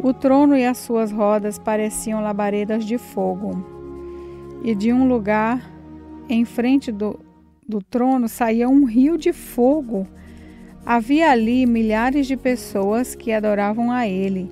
O trono e as suas rodas pareciam labaredas de fogo. E de um lugar em frente do trono saía um rio de fogo. Havia ali milhares de pessoas que adoravam a ele,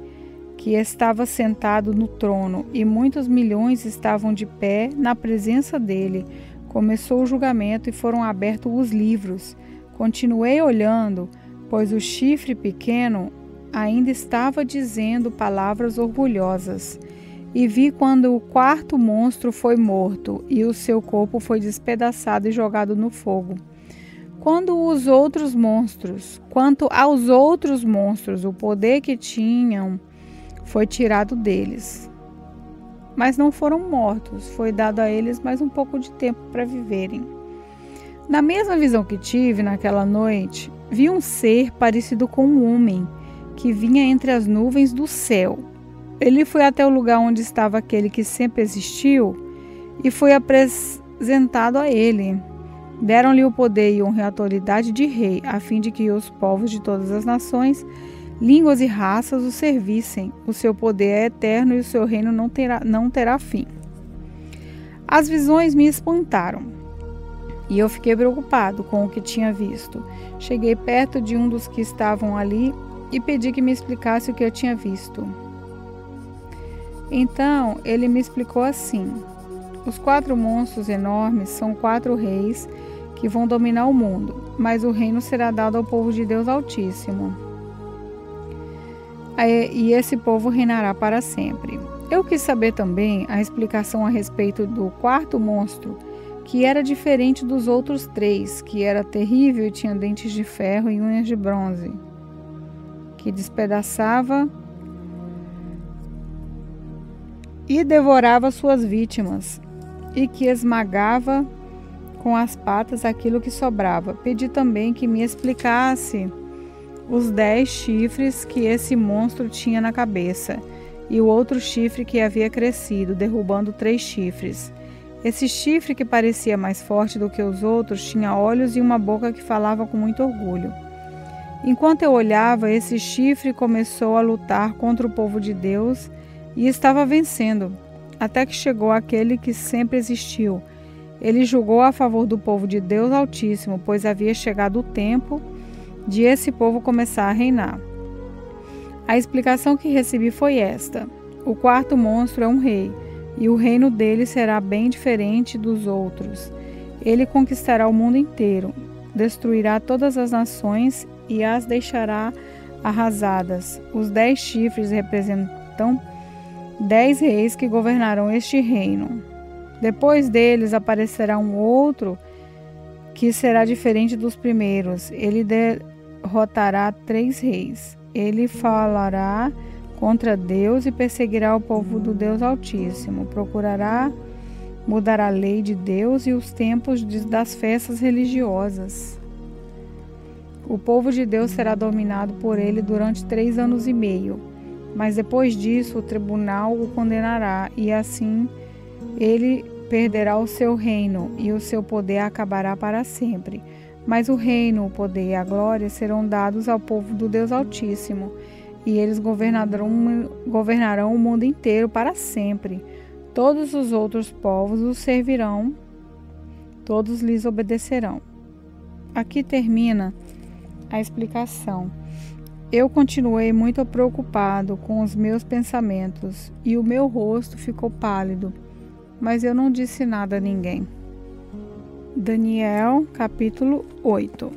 que estava sentado no trono, e muitos milhões estavam de pé na presença dele. Começou o julgamento e foram abertos os livros. Continuei olhando, pois o chifre pequeno ainda estava dizendo palavras orgulhosas. E vi quando o quarto monstro foi morto e o seu corpo foi despedaçado e jogado no fogo. Quanto aos outros monstros, o poder que tinham foi tirado deles. Mas não foram mortos, foi dado a eles mais um pouco de tempo para viverem. Na mesma visão que tive naquela noite, vi um ser parecido com um homem que vinha entre as nuvens do céu. Ele foi até o lugar onde estava aquele que sempre existiu e foi apresentado a ele. Deram-lhe o poder e honra e autoridade de rei, a fim de que os povos de todas as nações, línguas e raças o servissem. O seu poder é eterno e o seu reino não terá fim. As visões me espantaram e eu fiquei preocupado com o que tinha visto. Cheguei perto de um dos que estavam ali e pedi que me explicasse o que eu tinha visto. Então ele me explicou assim: os 4 monstros enormes são 4 reis que vão dominar o mundo, mas o reino será dado ao povo de Deus Altíssimo. E esse povo reinará para sempre. Eu quis saber também a explicação a respeito do quarto monstro, que era diferente dos outros 3, que era terrível e tinha dentes de ferro e unhas de bronze, que despedaçava e devorava suas vítimas, e que esmagava com as patas aquilo que sobrava. Pedi também que me explicasse os 10 chifres que esse monstro tinha na cabeça, e o outro chifre que havia crescido, derrubando 3 chifres. Esse chifre, que parecia mais forte do que os outros, tinha olhos e uma boca que falava com muito orgulho. Enquanto eu olhava, esse chifre começou a lutar contra o povo de Deus e estava vencendo, até que chegou aquele que sempre existiu. Ele julgou a favor do povo de Deus Altíssimo, pois havia chegado o tempo de esse povo começar a reinar. A explicação que recebi foi esta: o quarto monstro é um rei, e o reino dele será bem diferente dos outros. Ele conquistará o mundo inteiro, destruirá todas as nações e as deixará arrasadas. Os 10 chifres representam 10 reis que governarão este reino. Depois deles aparecerá um outro que será diferente dos primeiros. Ele derrotará 3 reis. Ele falará contra Deus e perseguirá o povo do Deus Altíssimo. Procurará mudar a lei de Deus e os tempos das festas religiosas. O povo de Deus será dominado por ele durante 3 anos e meio, mas depois disso o tribunal o condenará e assim ele perderá o seu reino e o seu poder acabará para sempre. Mas o reino, o poder e a glória serão dados ao povo do Deus Altíssimo, e eles governarão o mundo inteiro para sempre. Todos os outros povos os servirão, todos lhes obedecerão. Aqui termina a explicação. Eu continuei muito preocupado com os meus pensamentos, e o meu rosto ficou pálido, mas eu não disse nada a ninguém. Daniel, capítulo 8.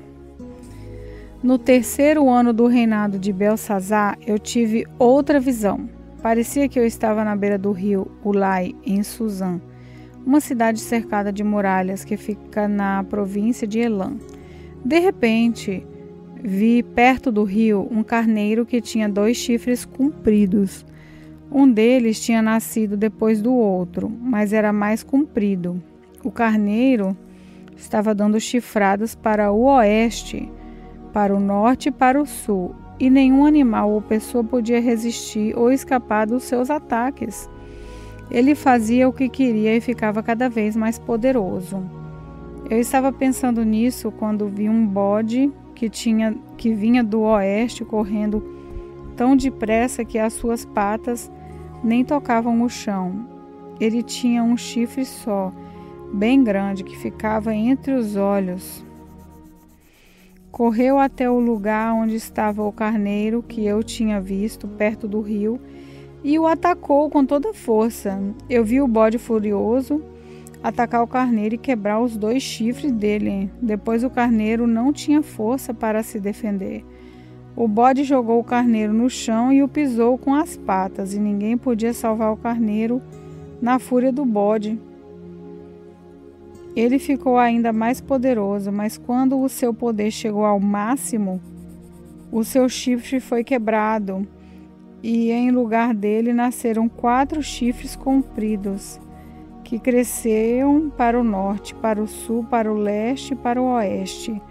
No 3º ano do reinado de Belsazar, eu tive outra visão. Parecia que eu estava na beira do rio Ulai, em Suzã, uma cidade cercada de muralhas que fica na província de Elam. De repente, vi perto do rio um carneiro que tinha 2 chifres compridos. Um deles tinha nascido depois do outro, mas era mais comprido. O carneiro estava dando chifradas para o oeste, para o norte e para o sul, e nenhum animal ou pessoa podia resistir ou escapar dos seus ataques. Ele fazia o que queria e ficava cada vez mais poderoso. Eu estava pensando nisso quando vi um bode que vinha do oeste correndo tão depressa que as suas patas nem tocavam o chão. Ele tinha um chifre só, bem grande, que ficava entre os olhos. Correu até o lugar onde estava o carneiro que eu tinha visto perto do rio e o atacou com toda força. Eu vi o bode furioso atacar o carneiro e quebrar os 2 chifres dele. Depois o carneiro não tinha força para se defender. O bode jogou o carneiro no chão e o pisou com as patas, e ninguém podia salvar o carneiro na fúria do bode. Ele ficou ainda mais poderoso, mas quando o seu poder chegou ao máximo, o seu chifre foi quebrado, e em lugar dele nasceram 4 chifres compridos, que cresceram para o norte, para o sul, para o leste e para o oeste.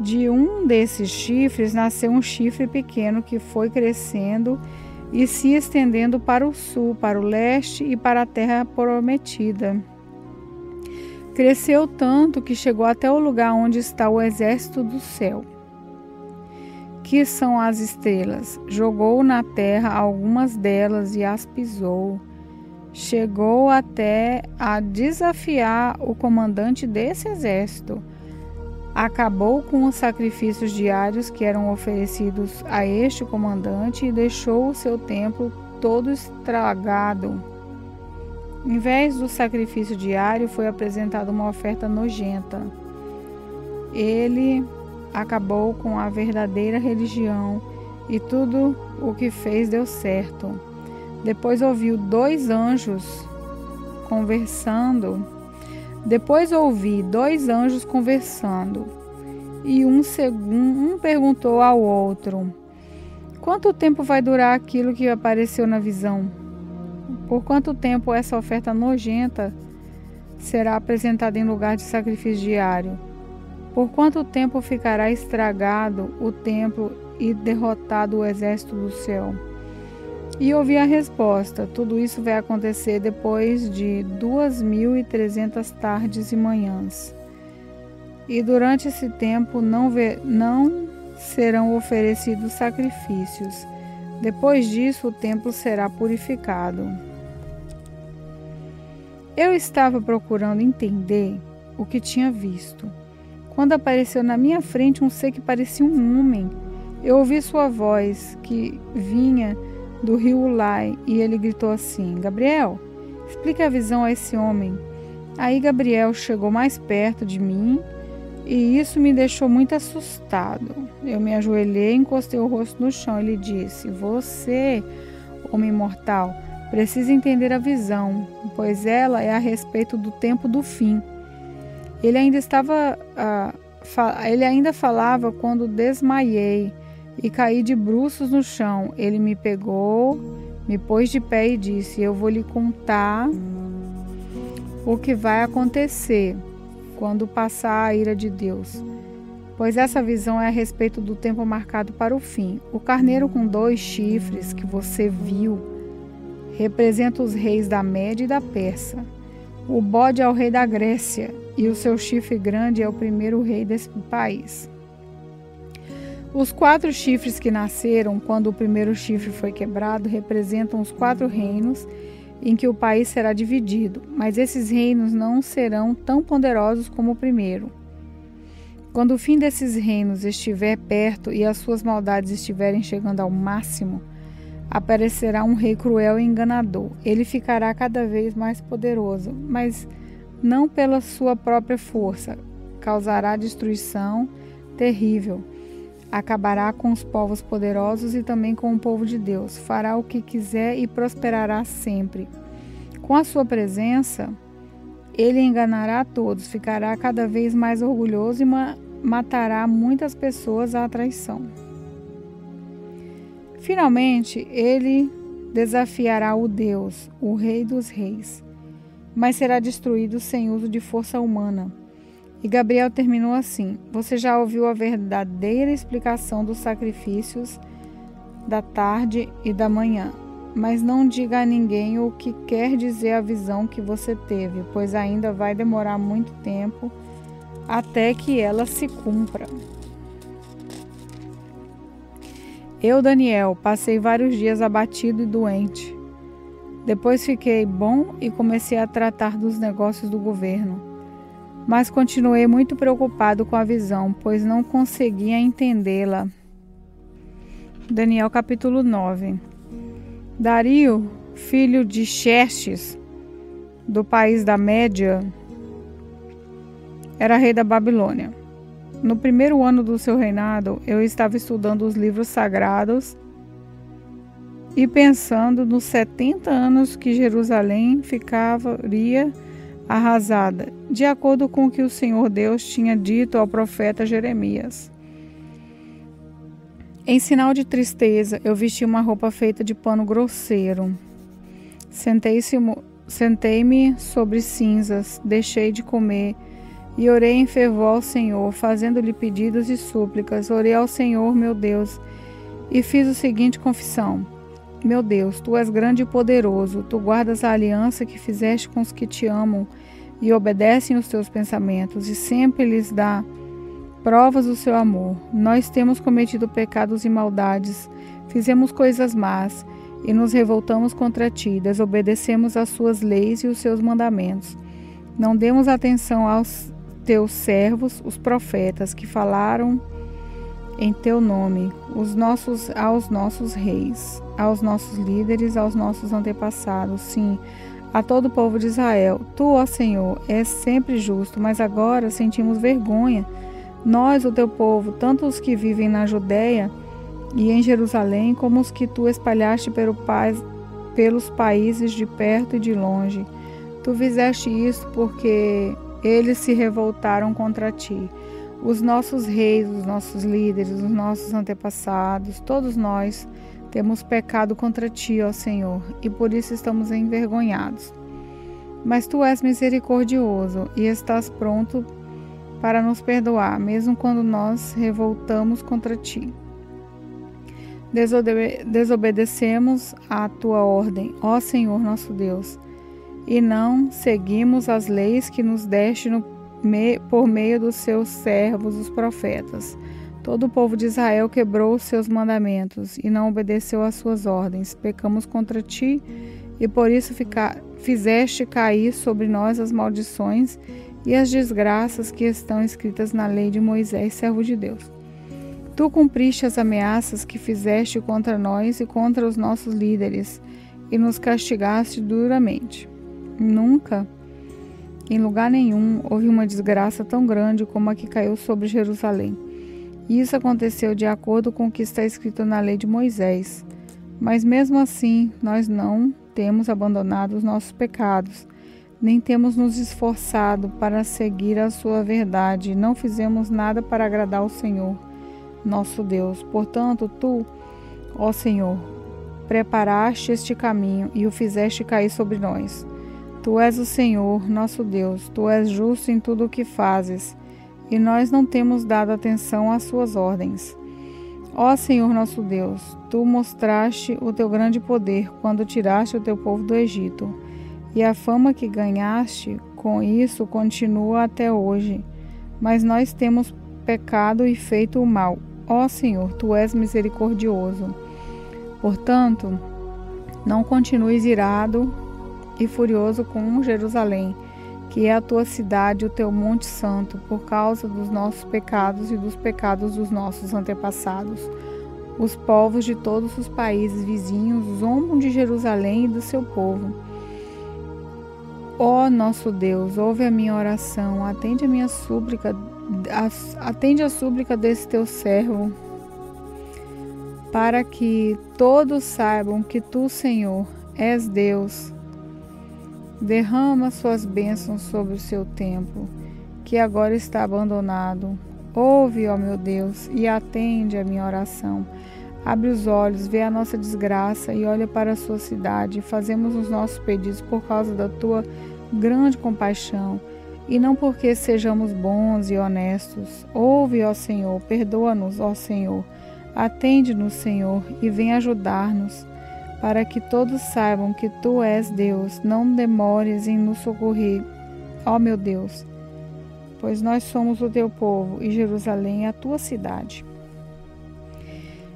De um desses chifres nasceu um chifre pequeno que foi crescendo e se estendendo para o sul, para o leste e para a terra prometida. Cresceu tanto que chegou até o lugar onde está o exército do céu, que são as estrelas. Jogou na terra algumas delas e as pisou. Chegou até a desafiar o comandante desse exército. Acabou com os sacrifícios diários que eram oferecidos a este comandante e deixou o seu templo todo estragado. Em vez do sacrifício diário, foi apresentada uma oferta nojenta. Ele acabou com a verdadeira religião e tudo o que fez deu certo. Depois ouvi 2 anjos conversando. E um perguntou ao outro: quanto tempo vai durar aquilo que apareceu na visão? Por quanto tempo essa oferta nojenta será apresentada em lugar de sacrifício diário? Por quanto tempo ficará estragado o templo e derrotado o exército do céu? E ouvi a resposta: tudo isso vai acontecer depois de 2.300 tardes e manhãs. E durante esse tempo não serão oferecidos sacrifícios, Depois disso, o templo será purificado. Eu estava procurando entender o que tinha visto, quando apareceu na minha frente um ser que parecia um homem. Eu ouvi sua voz, que vinha do rio Ulai, e ele gritou assim: Gabriel, explique a visão a esse homem. Aí Gabriel chegou mais perto de mim, e isso me deixou muito assustado. Eu me ajoelhei e encostei o rosto no chão. Ele disse: Você, homem mortal, precisa entender a visão, pois ela é a respeito do tempo do fim. Ele ainda falava quando desmaiei e caí de bruços no chão. Ele me pegou, me pôs de pé e disse: Eu vou lhe contar o que vai acontecer quando passar a ira de Deus, pois essa visão é a respeito do tempo marcado para o fim. O carneiro com 2 chifres que você viu representa os reis da Média e da Pérsia. O bode é o rei da Grécia e o seu chifre grande é o primeiro rei desse país. Os 4 chifres que nasceram quando o primeiro chifre foi quebrado representam os 4 reinos em que o país será dividido, mas esses reinos não serão tão poderosos como o primeiro. Quando o fim desses reinos estiver perto e as suas maldades estiverem chegando ao máximo, aparecerá um rei cruel e enganador. Ele ficará cada vez mais poderoso, mas não pela sua própria força. Causará destruição terrível. Acabará com os povos poderosos e também com o povo de Deus. Fará o que quiser e prosperará sempre. Com a sua presença, ele enganará a todos, ficará cada vez mais orgulhoso e matará muitas pessoas à traição. Finalmente, ele desafiará o Deus, o Rei dos Reis, mas será destruído sem uso de força humana. E Gabriel terminou assim: Você já ouviu a verdadeira explicação dos sacrifícios da tarde e da manhã, mas não diga a ninguém o que quer dizer a visão que você teve, pois ainda vai demorar muito tempo até que ela se cumpra. Eu, Daniel, passei vários dias abatido e doente. Depois fiquei bom e comecei a tratar dos negócios do governo. Mas continuei muito preocupado com a visão, pois não conseguia entendê-la. Daniel capítulo 9. Dario, filho de Xerxes, do país da Média, era rei da Babilônia. No primeiro ano do seu reinado, eu estava estudando os livros sagrados e pensando nos 70 anos que Jerusalém ficaria arrasada, de acordo com o que o Senhor Deus tinha dito ao profeta Jeremias. Em sinal de tristeza, eu vesti uma roupa feita de pano grosseiro. Sentei-me sobre cinzas, deixei de comer e orei em fervor ao Senhor, fazendo-lhe pedidos e súplicas. Orei ao Senhor, meu Deus, e fiz o seguinte confissão: Meu Deus, Tu és grande e poderoso, Tu guardas a aliança que fizeste com os que Te amam e obedecem os Teus pensamentos, e sempre lhes dá provas do Seu amor. Nós temos cometido pecados e maldades, fizemos coisas más, e nos revoltamos contra Ti, desobedecemos às Suas leis e os Seus mandamentos. Não demos atenção aos Teus servos, os profetas, que falaram em Teu nome, aos nossos reis, aos nossos líderes, aos nossos antepassados, sim, a todo o povo de Israel. Tu, ó Senhor, és sempre justo, mas agora sentimos vergonha. Nós, o Teu povo, tanto os que vivem na Judéia e em Jerusalém, como os que Tu espalhaste pelos países de perto e de longe. Tu fizeste isso porque eles se revoltaram contra Ti. Os nossos reis, os nossos líderes, os nossos antepassados, todos nós temos pecado contra Ti, ó Senhor, e por isso estamos envergonhados. Mas Tu és misericordioso e estás pronto para nos perdoar, mesmo quando nós revoltamos contra Ti. Desobedecemos à Tua ordem, ó Senhor nosso Deus, e não seguimos as leis que nos deste por meio dos Seus servos, os profetas. Todo o povo de Israel quebrou os seus mandamentos e não obedeceu às suas ordens. Pecamos contra ti e por isso fizeste cair sobre nós as maldições e as desgraças que estão escritas na lei de Moisés, servo de Deus. Tu cumpriste as ameaças que fizeste contra nós e contra os nossos líderes e nos castigaste duramente. Nunca, em lugar nenhum, houve uma desgraça tão grande como a que caiu sobre Jerusalém. Isso aconteceu de acordo com o que está escrito na lei de Moisés. Mas mesmo assim, nós não temos abandonado os nossos pecados, nem temos nos esforçado para seguir a sua verdade. Não fizemos nada para agradar ao Senhor, nosso Deus. Portanto, tu, ó Senhor, preparaste este caminho e o fizeste cair sobre nós. Tu és o Senhor, nosso Deus. Tu és justo em tudo o que fazes, e nós não temos dado atenção às suas ordens. Ó Senhor nosso Deus, tu mostraste o teu grande poder quando tiraste o teu povo do Egito, e a fama que ganhaste com isso continua até hoje. Mas nós temos pecado e feito o mal. Ó Senhor, tu és misericordioso. Portanto, não continues irado e furioso com Jerusalém, que é a tua cidade, o teu monte santo, por causa dos nossos pecados e dos pecados dos nossos antepassados. Os povos de todos os países vizinhos zombam de Jerusalém e do seu povo. Ó nosso Deus, ouve a minha oração, atende a súplica desse teu servo, para que todos saibam que tu, Senhor, és Deus. Derrama suas bênçãos sobre o seu templo, que agora está abandonado. Ouve, ó meu Deus, e atende a minha oração. Abre os olhos, vê a nossa desgraça e olha para a sua cidade. Fazemos os nossos pedidos por causa da tua grande compaixão, e não porque sejamos bons e honestos. Ouve, ó Senhor, perdoa-nos, ó Senhor. Atende-nos, Senhor, e vem ajudar-nos, para que todos saibam que tu és Deus. Não demores em nos socorrer, ó meu Deus, pois nós somos o teu povo e Jerusalém é a tua cidade.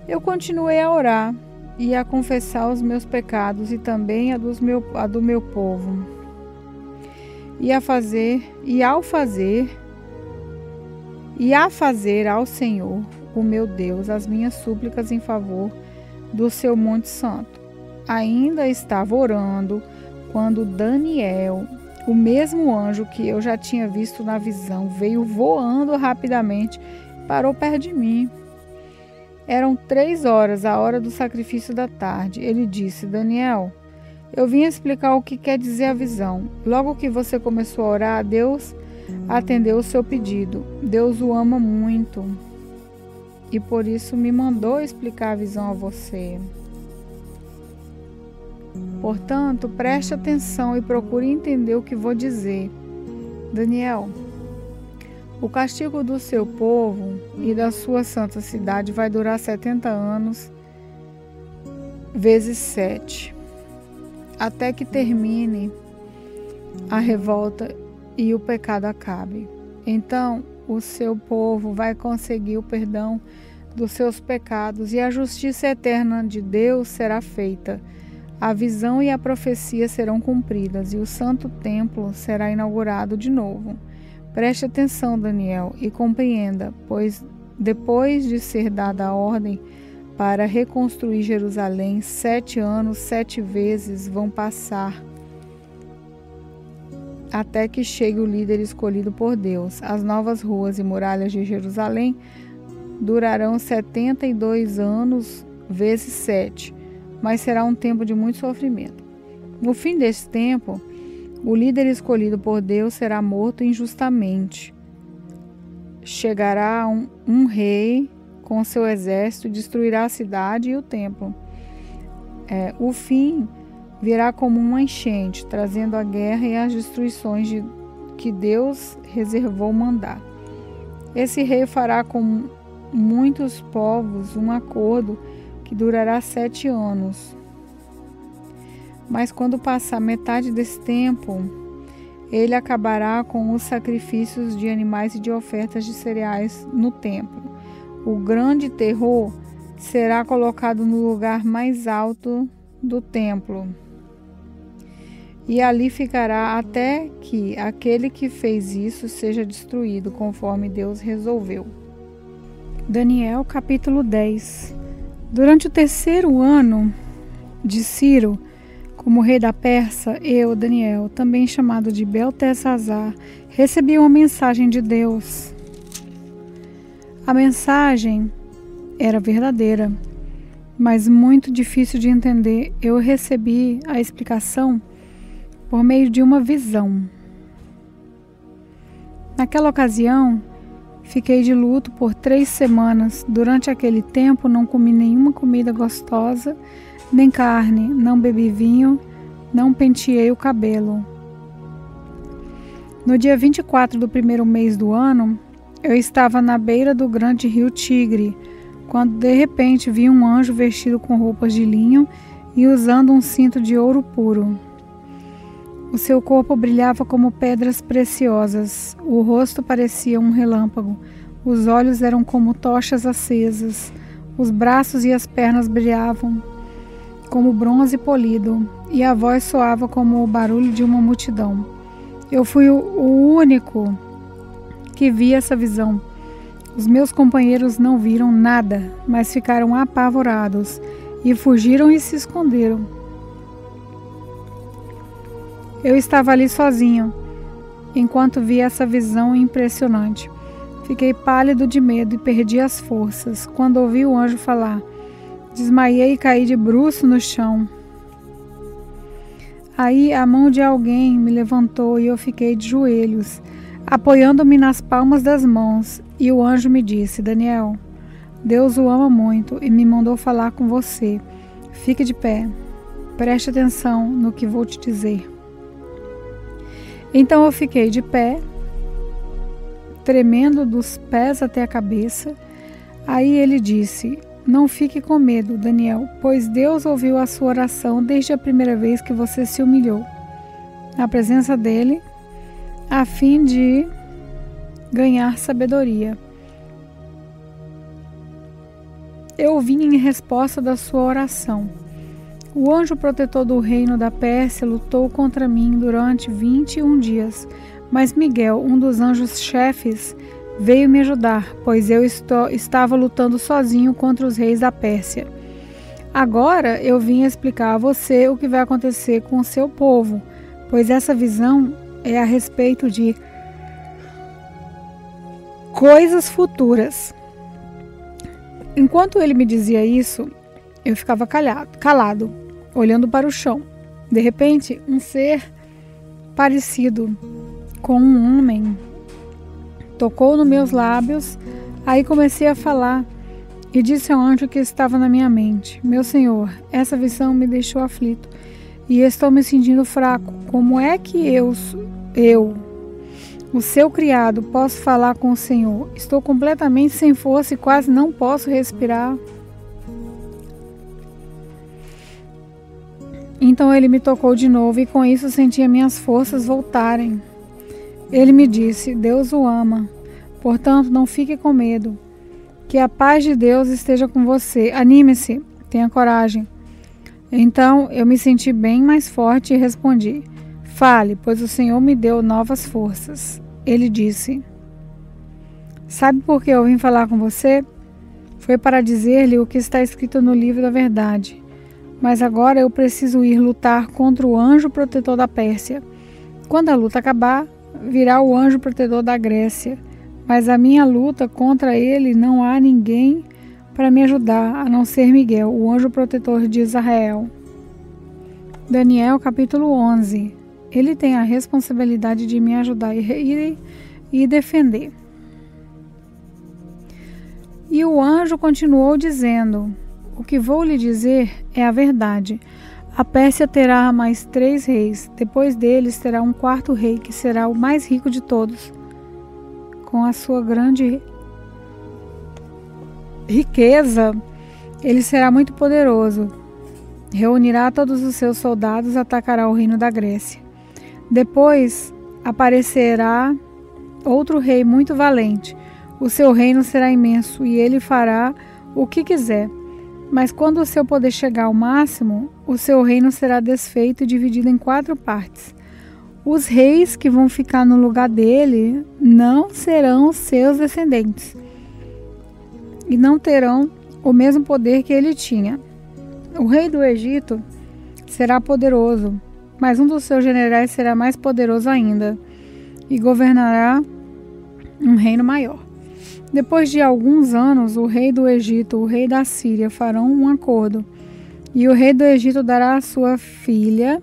Eu continuei a orar e a confessar os meus pecados e também a do meu povo. E a fazer ao Senhor, o meu Deus, as minhas súplicas em favor do seu monte santo. Ainda estava orando quando Daniel, o mesmo anjo que eu já tinha visto na visão, veio voando rapidamente e parou perto de mim. Eram 3 horas, a hora do sacrifício da tarde. Ele disse: Daniel, eu vim explicar o que quer dizer a visão. Logo que você começou a orar, Deus atendeu o seu pedido. Deus o ama muito e por isso me mandou explicar a visão a você. Portanto, preste atenção e procure entender o que vou dizer. Daniel, o castigo do seu povo e da sua santa cidade vai durar 70 anos vezes 7, até que termine a revolta e o pecado acabe. Então, o seu povo vai conseguir o perdão dos seus pecados e a justiça eterna de Deus será feita. A visão e a profecia serão cumpridas e o santo templo será inaugurado de novo. Preste atenção, Daniel, e compreenda, pois depois de ser dada a ordem para reconstruir Jerusalém, 7 anos, 7 vezes vão passar até que chegue o líder escolhido por Deus. As novas ruas e muralhas de Jerusalém durarão 72 anos vezes 7. Mas será um tempo de muito sofrimento. No fim desse tempo, o líder escolhido por Deus será morto injustamente. Chegará um rei com seu exército, destruirá a cidade e o templo. O fim virá como uma enchente, trazendo a guerra e as destruições que Deus reservou mandar. Esse rei fará com muitos povos um acordo que durará 7 anos. Mas quando passar metade desse tempo, ele acabará com os sacrifícios de animais e de ofertas de cereais no templo. o grande terror será colocado no lugar mais alto do templo. E ali ficará até que aquele que fez isso seja destruído, conforme Deus resolveu. Daniel, capítulo 10. Durante o 3º ano de Ciro, como rei da Pérsia, eu, Daniel, também chamado de Beltesazar, recebi uma mensagem de Deus. A mensagem era verdadeira, mas muito difícil de entender. Eu recebi a explicação por meio de uma visão. Naquela ocasião, fiquei de luto por 3 semanas. Durante aquele tempo, não comi nenhuma comida gostosa, nem carne, não bebi vinho, não penteei o cabelo. No dia 24 do 1º mês do ano, eu estava na beira do grande rio Tigre, quando de repente vi um anjo vestido com roupas de linho e usando um cinto de ouro puro. O seu corpo brilhava como pedras preciosas, o rosto parecia um relâmpago, os olhos eram como tochas acesas, os braços e as pernas brilhavam como bronze polido, e a voz soava como o barulho de uma multidão. Eu fui o único que vi essa visão. Os meus companheiros não viram nada, mas ficaram apavorados e fugiram e se esconderam. Eu estava ali sozinho, enquanto vi essa visão impressionante. Fiquei pálido de medo e perdi as forças. Quando ouvi o anjo falar, desmaiei e caí de bruços no chão. Aí a mão de alguém me levantou e eu fiquei de joelhos, apoiando-me nas palmas das mãos. E o anjo me disse: Daniel, Deus o ama muito e me mandou falar com você. Fique de pé. Preste atenção no que vou te dizer. Então eu fiquei de pé, tremendo dos pés até a cabeça. Aí ele disse: não fique com medo, Daniel, pois Deus ouviu a sua oração desde a primeira vez que você se humilhou na presença dele, a fim de ganhar sabedoria. Eu vim em resposta da sua oração. O anjo protetor do reino da Pérsia lutou contra mim durante 21 dias, mas Miguel, um dos anjos-chefes, veio me ajudar, pois eu estava lutando sozinho contra os reis da Pérsia. Agora eu vim explicar a você o que vai acontecer com o seu povo, pois essa visão é a respeito de coisas futuras. Enquanto ele me dizia isso, eu ficava calado, olhando para o chão. De repente, um ser parecido com um homem tocou nos meus lábios. Aí comecei a falar e disse ao anjo que estava na minha mente: meu senhor, essa visão me deixou aflito e estou me sentindo fraco. Como é que eu, o seu criado, posso falar com o senhor? Estou completamente sem força e quase não posso respirar. Então ele me tocou de novo e com isso senti minhas forças voltarem. Ele me disse: Deus o ama, portanto não fique com medo. Que a paz de Deus esteja com você. Anime-se, tenha coragem. Então eu me senti bem mais forte e respondi: fale, pois o Senhor me deu novas forças. Ele disse: sabe por que eu vim falar com você? Foi para dizer-lhe o que está escrito no livro da verdade. Mas agora eu preciso ir lutar contra o anjo protetor da Pérsia. Quando a luta acabar, virá o anjo protetor da Grécia. Mas a minha luta contra ele não há ninguém para me ajudar, a não ser Miguel, o anjo protetor de Israel. Daniel, capítulo 11. Ele tem a responsabilidade de me ajudar e defender. E o anjo continuou dizendo: o que vou lhe dizer é a verdade. A Pérsia terá mais 3 reis. Depois deles terá um 4º rei, que será o mais rico de todos. Com a sua grande riqueza, ele será muito poderoso. Reunirá todos os seus soldados e atacará o reino da Grécia. Depois aparecerá outro rei muito valente, O seu reino será imenso e ele fará o que quiser. Mas quando o seu poder chegar ao máximo, o seu reino será desfeito e dividido em 4 partes. Os reis que vão ficar no lugar dele não serão seus descendentes e não terão o mesmo poder que ele tinha. O rei do Egito será poderoso, mas um dos seus generais será mais poderoso ainda e governará um reino maior. Depois de alguns anos, o rei do Egito e o rei da Síria farão um acordo, e o rei do Egito dará a sua filha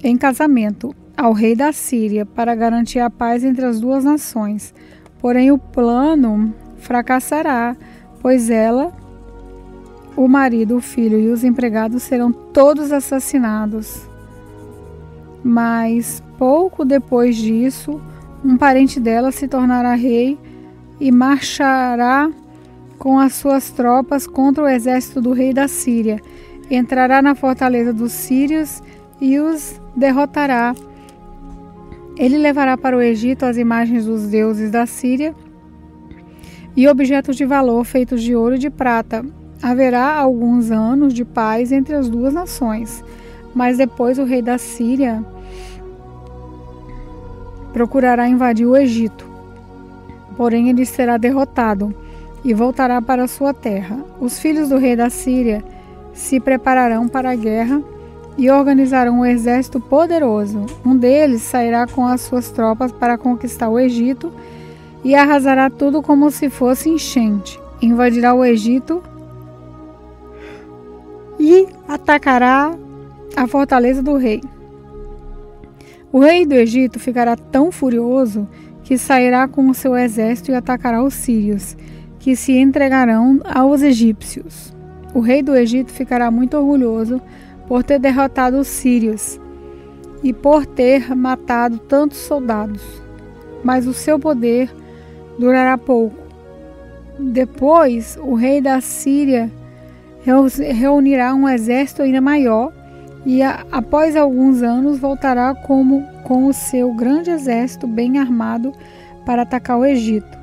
em casamento ao rei da Síria para garantir a paz entre as 2 nações. Porém, o plano fracassará, pois ela, o marido, o filho e os empregados serão todos assassinados. Mas, pouco depois disso, um parente dela se tornará rei e marchará com as suas tropas contra o exército do rei da Síria. Entrará na fortaleza dos sírios e os derrotará. Ele levará para o Egito as imagens dos deuses da Síria e objetos de valor feitos de ouro e de prata. Haverá alguns anos de paz entre as 2 nações, mas depois o rei da Síria procurará invadir o Egito. Porém, ele será derrotado e voltará para sua terra. Os filhos do rei da Síria se prepararão para a guerra e organizarão um exército poderoso. Um deles sairá com as suas tropas para conquistar o Egito e arrasará tudo como se fosse enchente. Invadirá o Egito e atacará a fortaleza do rei. O rei do Egito ficará tão furioso que sairá com o seu exército e atacará os sírios, que se entregarão aos egípcios. O rei do Egito ficará muito orgulhoso por ter derrotado os sírios e por ter matado tantos soldados, mas o seu poder durará pouco. Depois, o rei da Síria reunirá um exército ainda maior e, após alguns anos, voltará com o seu grande exército bem armado para atacar o Egito.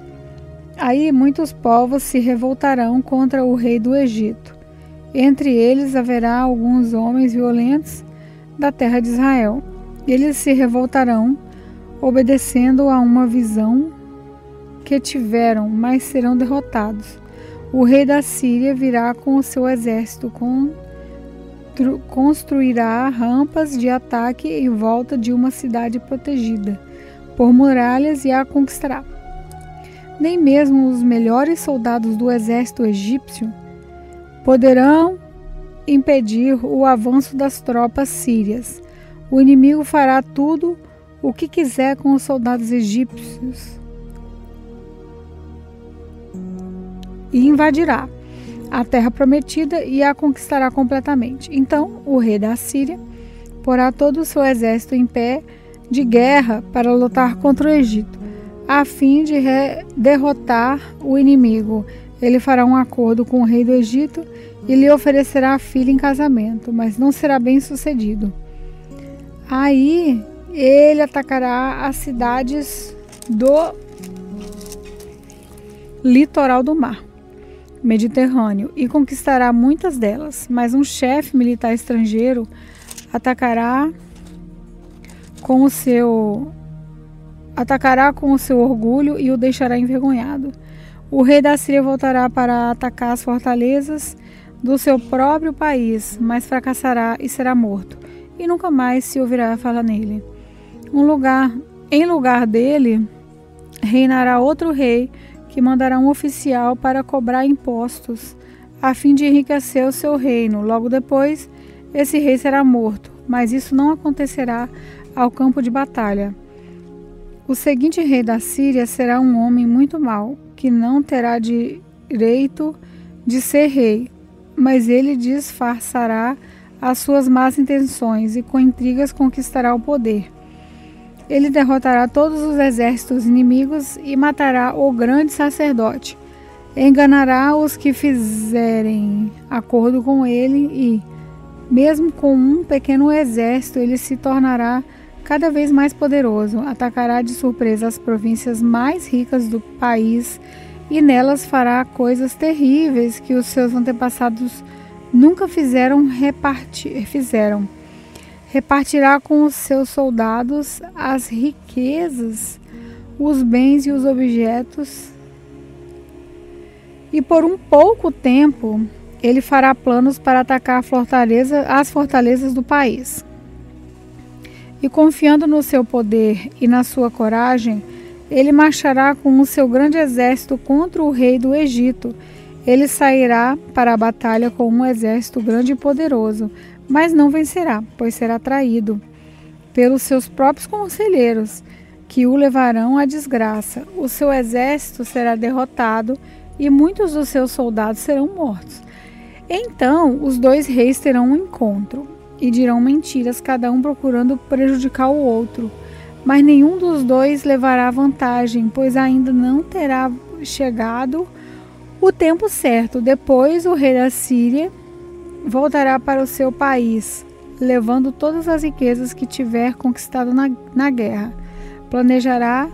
Aí muitos povos se revoltarão contra o rei do Egito. Entre eles haverá alguns homens violentos da terra de Israel. Eles se revoltarão, obedecendo a uma visão que tiveram, mas serão derrotados. O rei da Síria virá com o seu exército, construirá rampas de ataque em volta de uma cidade protegida por muralhas e a conquistará. Nem mesmo os melhores soldados do exército egípcio poderão impedir o avanço das tropas sírias. O inimigo fará tudo o que quiser com os soldados egípcios e invadirá a terra prometida e a conquistará completamente. Então o rei da Síria porá todo o seu exército em pé de guerra para lutar contra o Egito, a fim de derrotar o inimigo. Ele fará um acordo com o rei do Egito e lhe oferecerá a filha em casamento, mas não será bem sucedido. Aí ele atacará as cidades do litoral do mar Mediterrâneo e conquistará muitas delas, mas um chefe militar estrangeiro atacará com o seu orgulho e o deixará envergonhado. O rei da Síria voltará para atacar as fortalezas do seu próprio país, mas fracassará e será morto, e nunca mais se ouvirá falar nele. Em lugar dele, reinará outro rei que mandará um oficial para cobrar impostos, a fim de enriquecer o seu reino. Logo depois, esse rei será morto, mas isso não acontecerá ao campo de batalha. O seguinte rei da Síria será um homem muito mau, que não terá direito de ser rei, mas ele disfarçará as suas más intenções e com intrigas conquistará o poder. Ele derrotará todos os exércitos inimigos e matará o grande sacerdote. Enganará os que fizerem acordo com ele e, mesmo com um pequeno exército, ele se tornará cada vez mais poderoso, atacará de surpresa as províncias mais ricas do país e nelas fará coisas terríveis que os seus antepassados nunca fizeram. Repartirá com os seus soldados as riquezas, os bens e os objetos, e por um pouco tempo ele fará planos para atacar as fortalezas do país. E confiando no seu poder e na sua coragem, ele marchará com o seu grande exército contra o rei do Egito. Ele sairá para a batalha com um exército grande e poderoso, mas não vencerá, pois será traído pelos seus próprios conselheiros, que o levarão à desgraça. O seu exército será derrotado e muitos dos seus soldados serão mortos. Então os dois reis terão um encontro e dirão mentiras, cada um procurando prejudicar o outro. Mas nenhum dos dois levará vantagem, pois ainda não terá chegado o tempo certo. Depois o rei da Síria voltará para o seu país, levando todas as riquezas que tiver conquistado na guerra. Planejará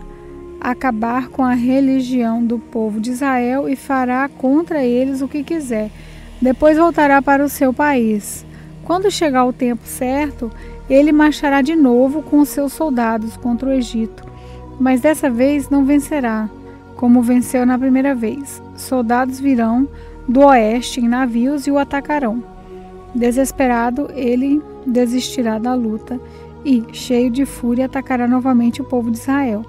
acabar com a religião do povo de Israel e fará contra eles o que quiser. Depois voltará para o seu país. Quando chegar o tempo certo, ele marchará de novo com seus soldados contra o Egito, mas dessa vez não vencerá, como venceu na primeira vez. Soldados virão do oeste em navios e o atacarão. Desesperado, ele desistirá da luta e, cheio de fúria, atacará novamente o povo de Israel,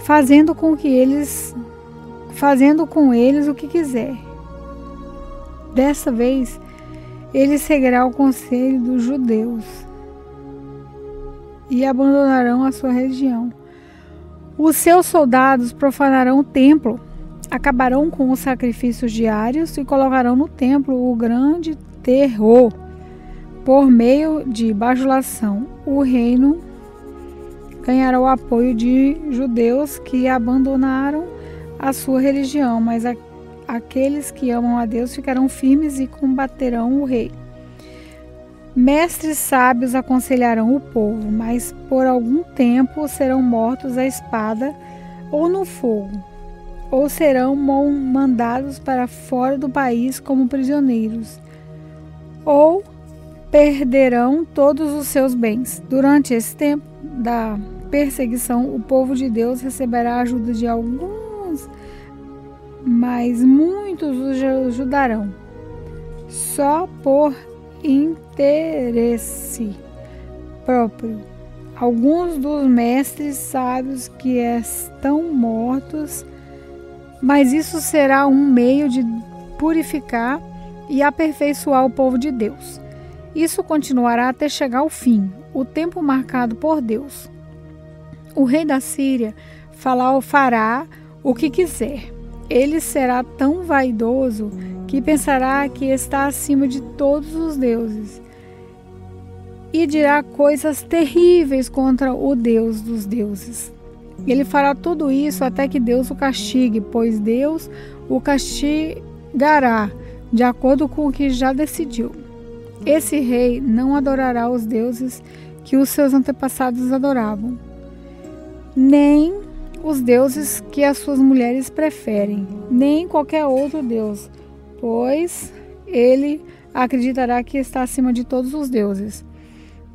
fazendo com eles o que quiser. Dessa vez, ele seguirá o conselho dos judeus e abandonarão a sua região. Os seus soldados profanarão o templo, acabarão com os sacrifícios diários e colocarão no templo o grande terror por meio de bajulação. O reino ganhará o apoio de judeus que abandonaram a sua religião, mas aqueles que amam a Deus ficarão firmes e combaterão o rei. Mestres sábios aconselharão o povo, mas por algum tempo serão mortos à espada ou no fogo, ou serão mandados para fora do país como prisioneiros, ou perderão todos os seus bens. Durante esse tempo da perseguição, o povo de Deus receberá a ajuda de alguns, mas muitos os ajudarão só por interesse próprio. Alguns dos mestres sábios que estão mortos, mas isso será um meio de purificar e aperfeiçoar o povo de Deus. Isso continuará até chegar ao fim, o tempo marcado por Deus. O rei da Síria fará o que quiser. Ele será tão vaidoso que pensará que está acima de todos os deuses e dirá coisas terríveis contra o Deus dos deuses. Ele fará tudo isso até que Deus o castigue, pois Deus o castigará de acordo com o que já decidiu. Esse rei não adorará os deuses que os seus antepassados adoravam, nem os deuses que as suas mulheres preferem, nem qualquer outro deus, pois ele acreditará que está acima de todos os deuses.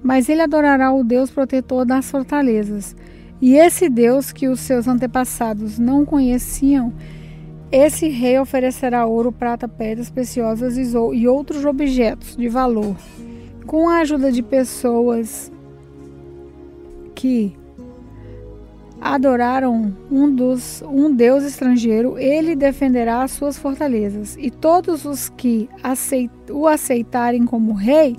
Mas ele adorará o Deus protetor das fortalezas, e esse Deus que os seus antepassados não conheciam, esse rei oferecerá ouro, prata, pedras preciosas e outros objetos de valor. Com a ajuda de pessoas que adoraram um deus estrangeiro, ele defenderá as suas fortalezas, e todos os que o aceitarem como rei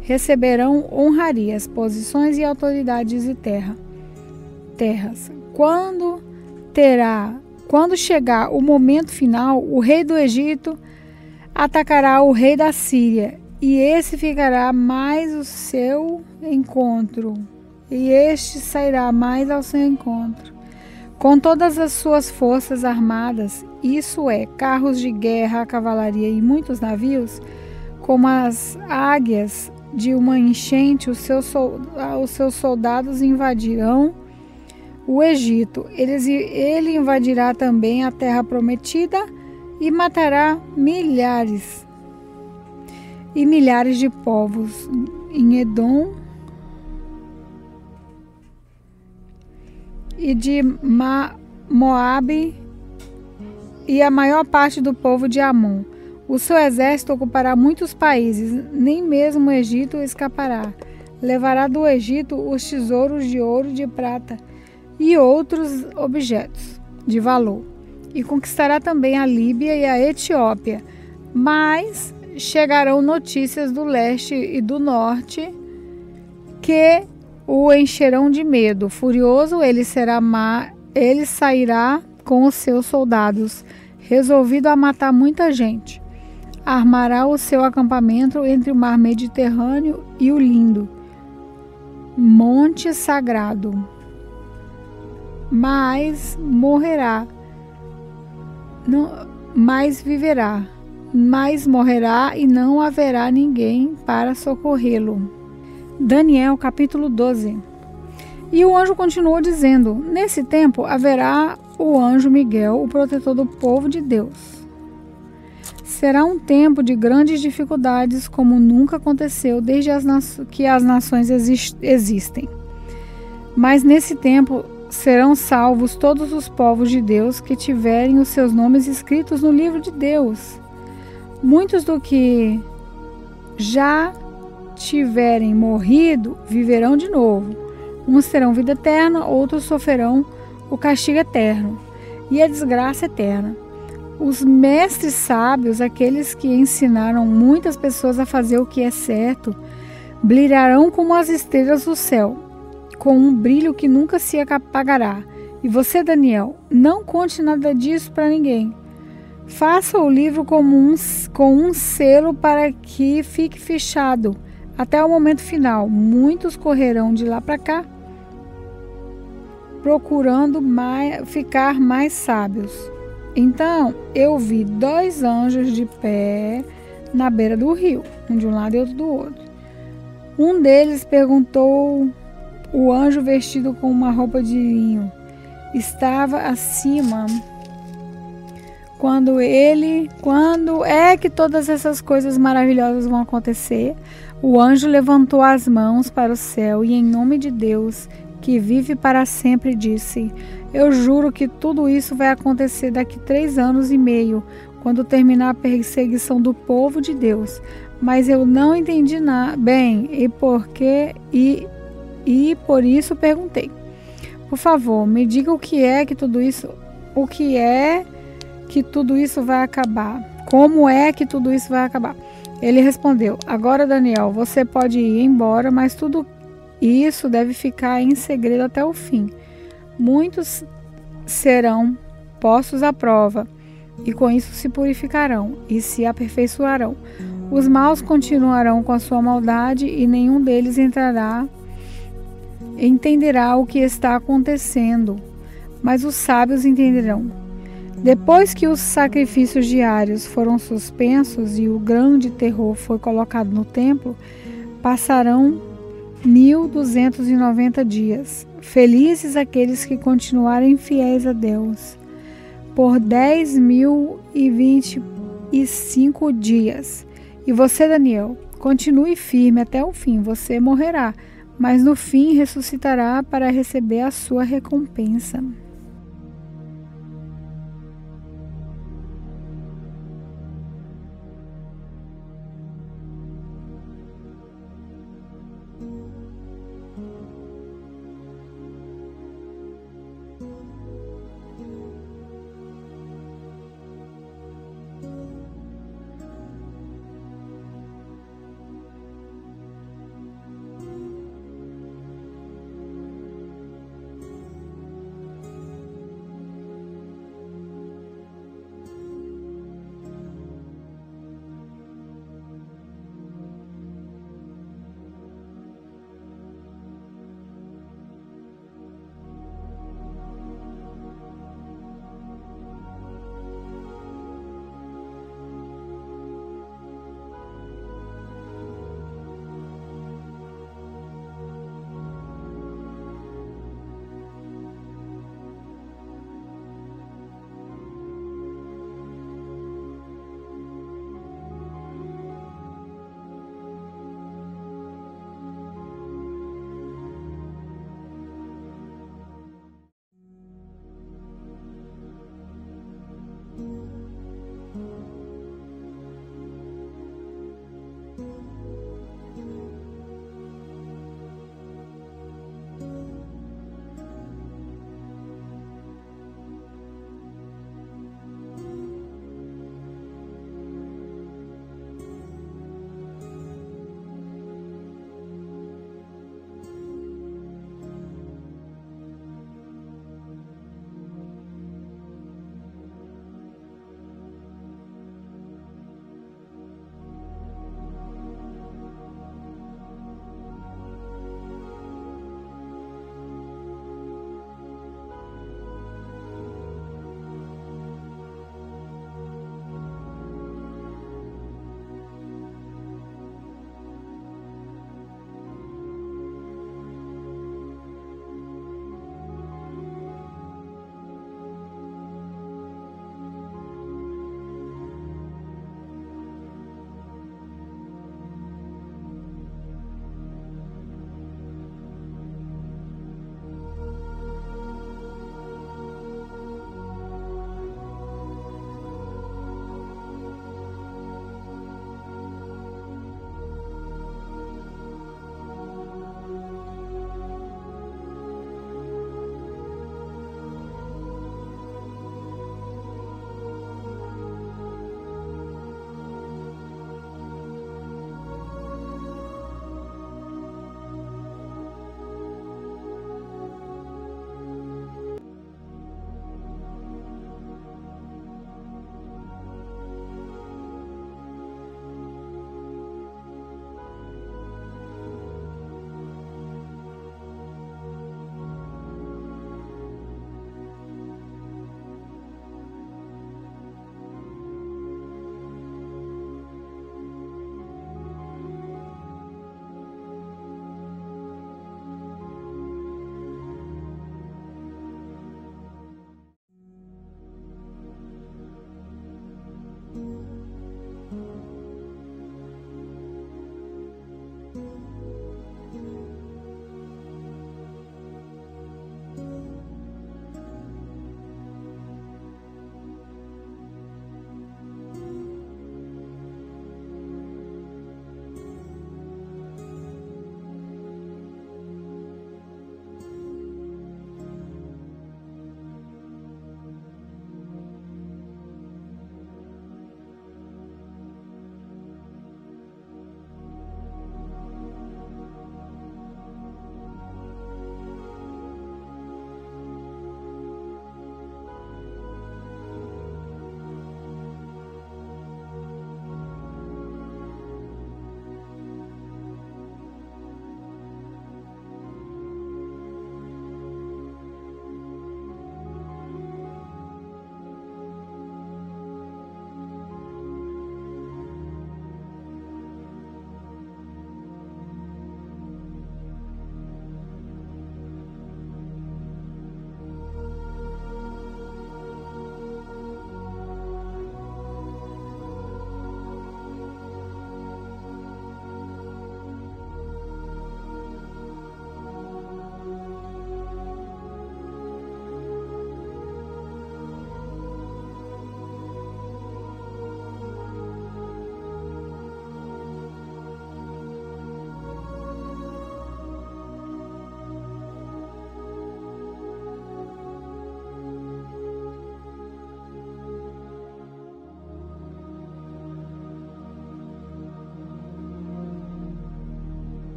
receberão honrarias, posições e autoridades e terras. Quando chegar o momento final, o rei do Egito atacará o rei da Síria, e esse ficará mais ao seu encontro, e este sairá mais ao seu encontro, com todas as suas forças armadas, isso é, carros de guerra, cavalaria e muitos navios, como as águias de uma enchente, os seus soldados invadirão o Egito. Ele invadirá também a terra prometida e matará milhares e milhares de povos em Edom e de Moabe e a maior parte do povo de Amon. O seu exército ocupará muitos países, nem mesmo o Egito escapará. Levará do Egito os tesouros de ouro e de prata e outros objetos de valor, e conquistará também a Líbia e a Etiópia. Mas chegarão notícias do leste e do norte que o encherão de medo. Furioso, ele sairá com os seus soldados, resolvido a matar muita gente. Armará o seu acampamento entre o mar Mediterrâneo e o lindo Monte Sagrado. Mas morrerá, mas viverá, mas morrerá e não haverá ninguém para socorrê-lo. Daniel capítulo 12. E o anjo continuou dizendo: nesse tempo haverá o anjo Miguel, o protetor do povo de Deus. Será um tempo de grandes dificuldades, como nunca aconteceu desde que as nações existem. Mas nesse tempo serão salvos todos os povos de Deus que tiverem os seus nomes escritos no livro de Deus. Muitos do que já tiverem morrido viverão de novo. Uns terão vida eterna, outros sofrerão o castigo eterno e a desgraça eterna. Os mestres sábios, aqueles que ensinaram muitas pessoas a fazer o que é certo, brilharão como as estrelas do céu, com um brilho que nunca se apagará. E você, Daniel, não conte nada disso para ninguém. Faça o livro com um selo para que fique fechado até o momento final. Muitos correrão de lá para cá, procurando ficar mais sábios. Então eu vi 2 anjos de pé na beira do rio, um de um lado e outro do outro. Um deles perguntou: o anjo vestido com uma roupa de linho estava acima. Quando é que todas essas coisas maravilhosas vão acontecer? O anjo levantou as mãos para o céu e, em nome de Deus, que vive para sempre, disse: eu juro que tudo isso vai acontecer daqui 3 anos e meio, quando terminar a perseguição do povo de Deus. Mas eu não entendi bem e por isso perguntei. Por favor, me diga o que é que tudo isso vai acabar. Como é que tudo isso vai acabar? Ele respondeu: agora, Daniel, você pode ir embora, mas tudo isso deve ficar em segredo até o fim. Muitos serão postos à prova, e com isso se purificarão e se aperfeiçoarão. Os maus continuarão com a sua maldade, e nenhum deles entenderá o que está acontecendo, mas os sábios entenderão. Depois que os sacrifícios diários foram suspensos e o grande terror foi colocado no templo, passarão 1290 dias. Felizes aqueles que continuarem fiéis a Deus por 10.025 dias. E você, Daniel, continue firme até o fim. Você morrerá, mas no fim ressuscitará para receber a sua recompensa.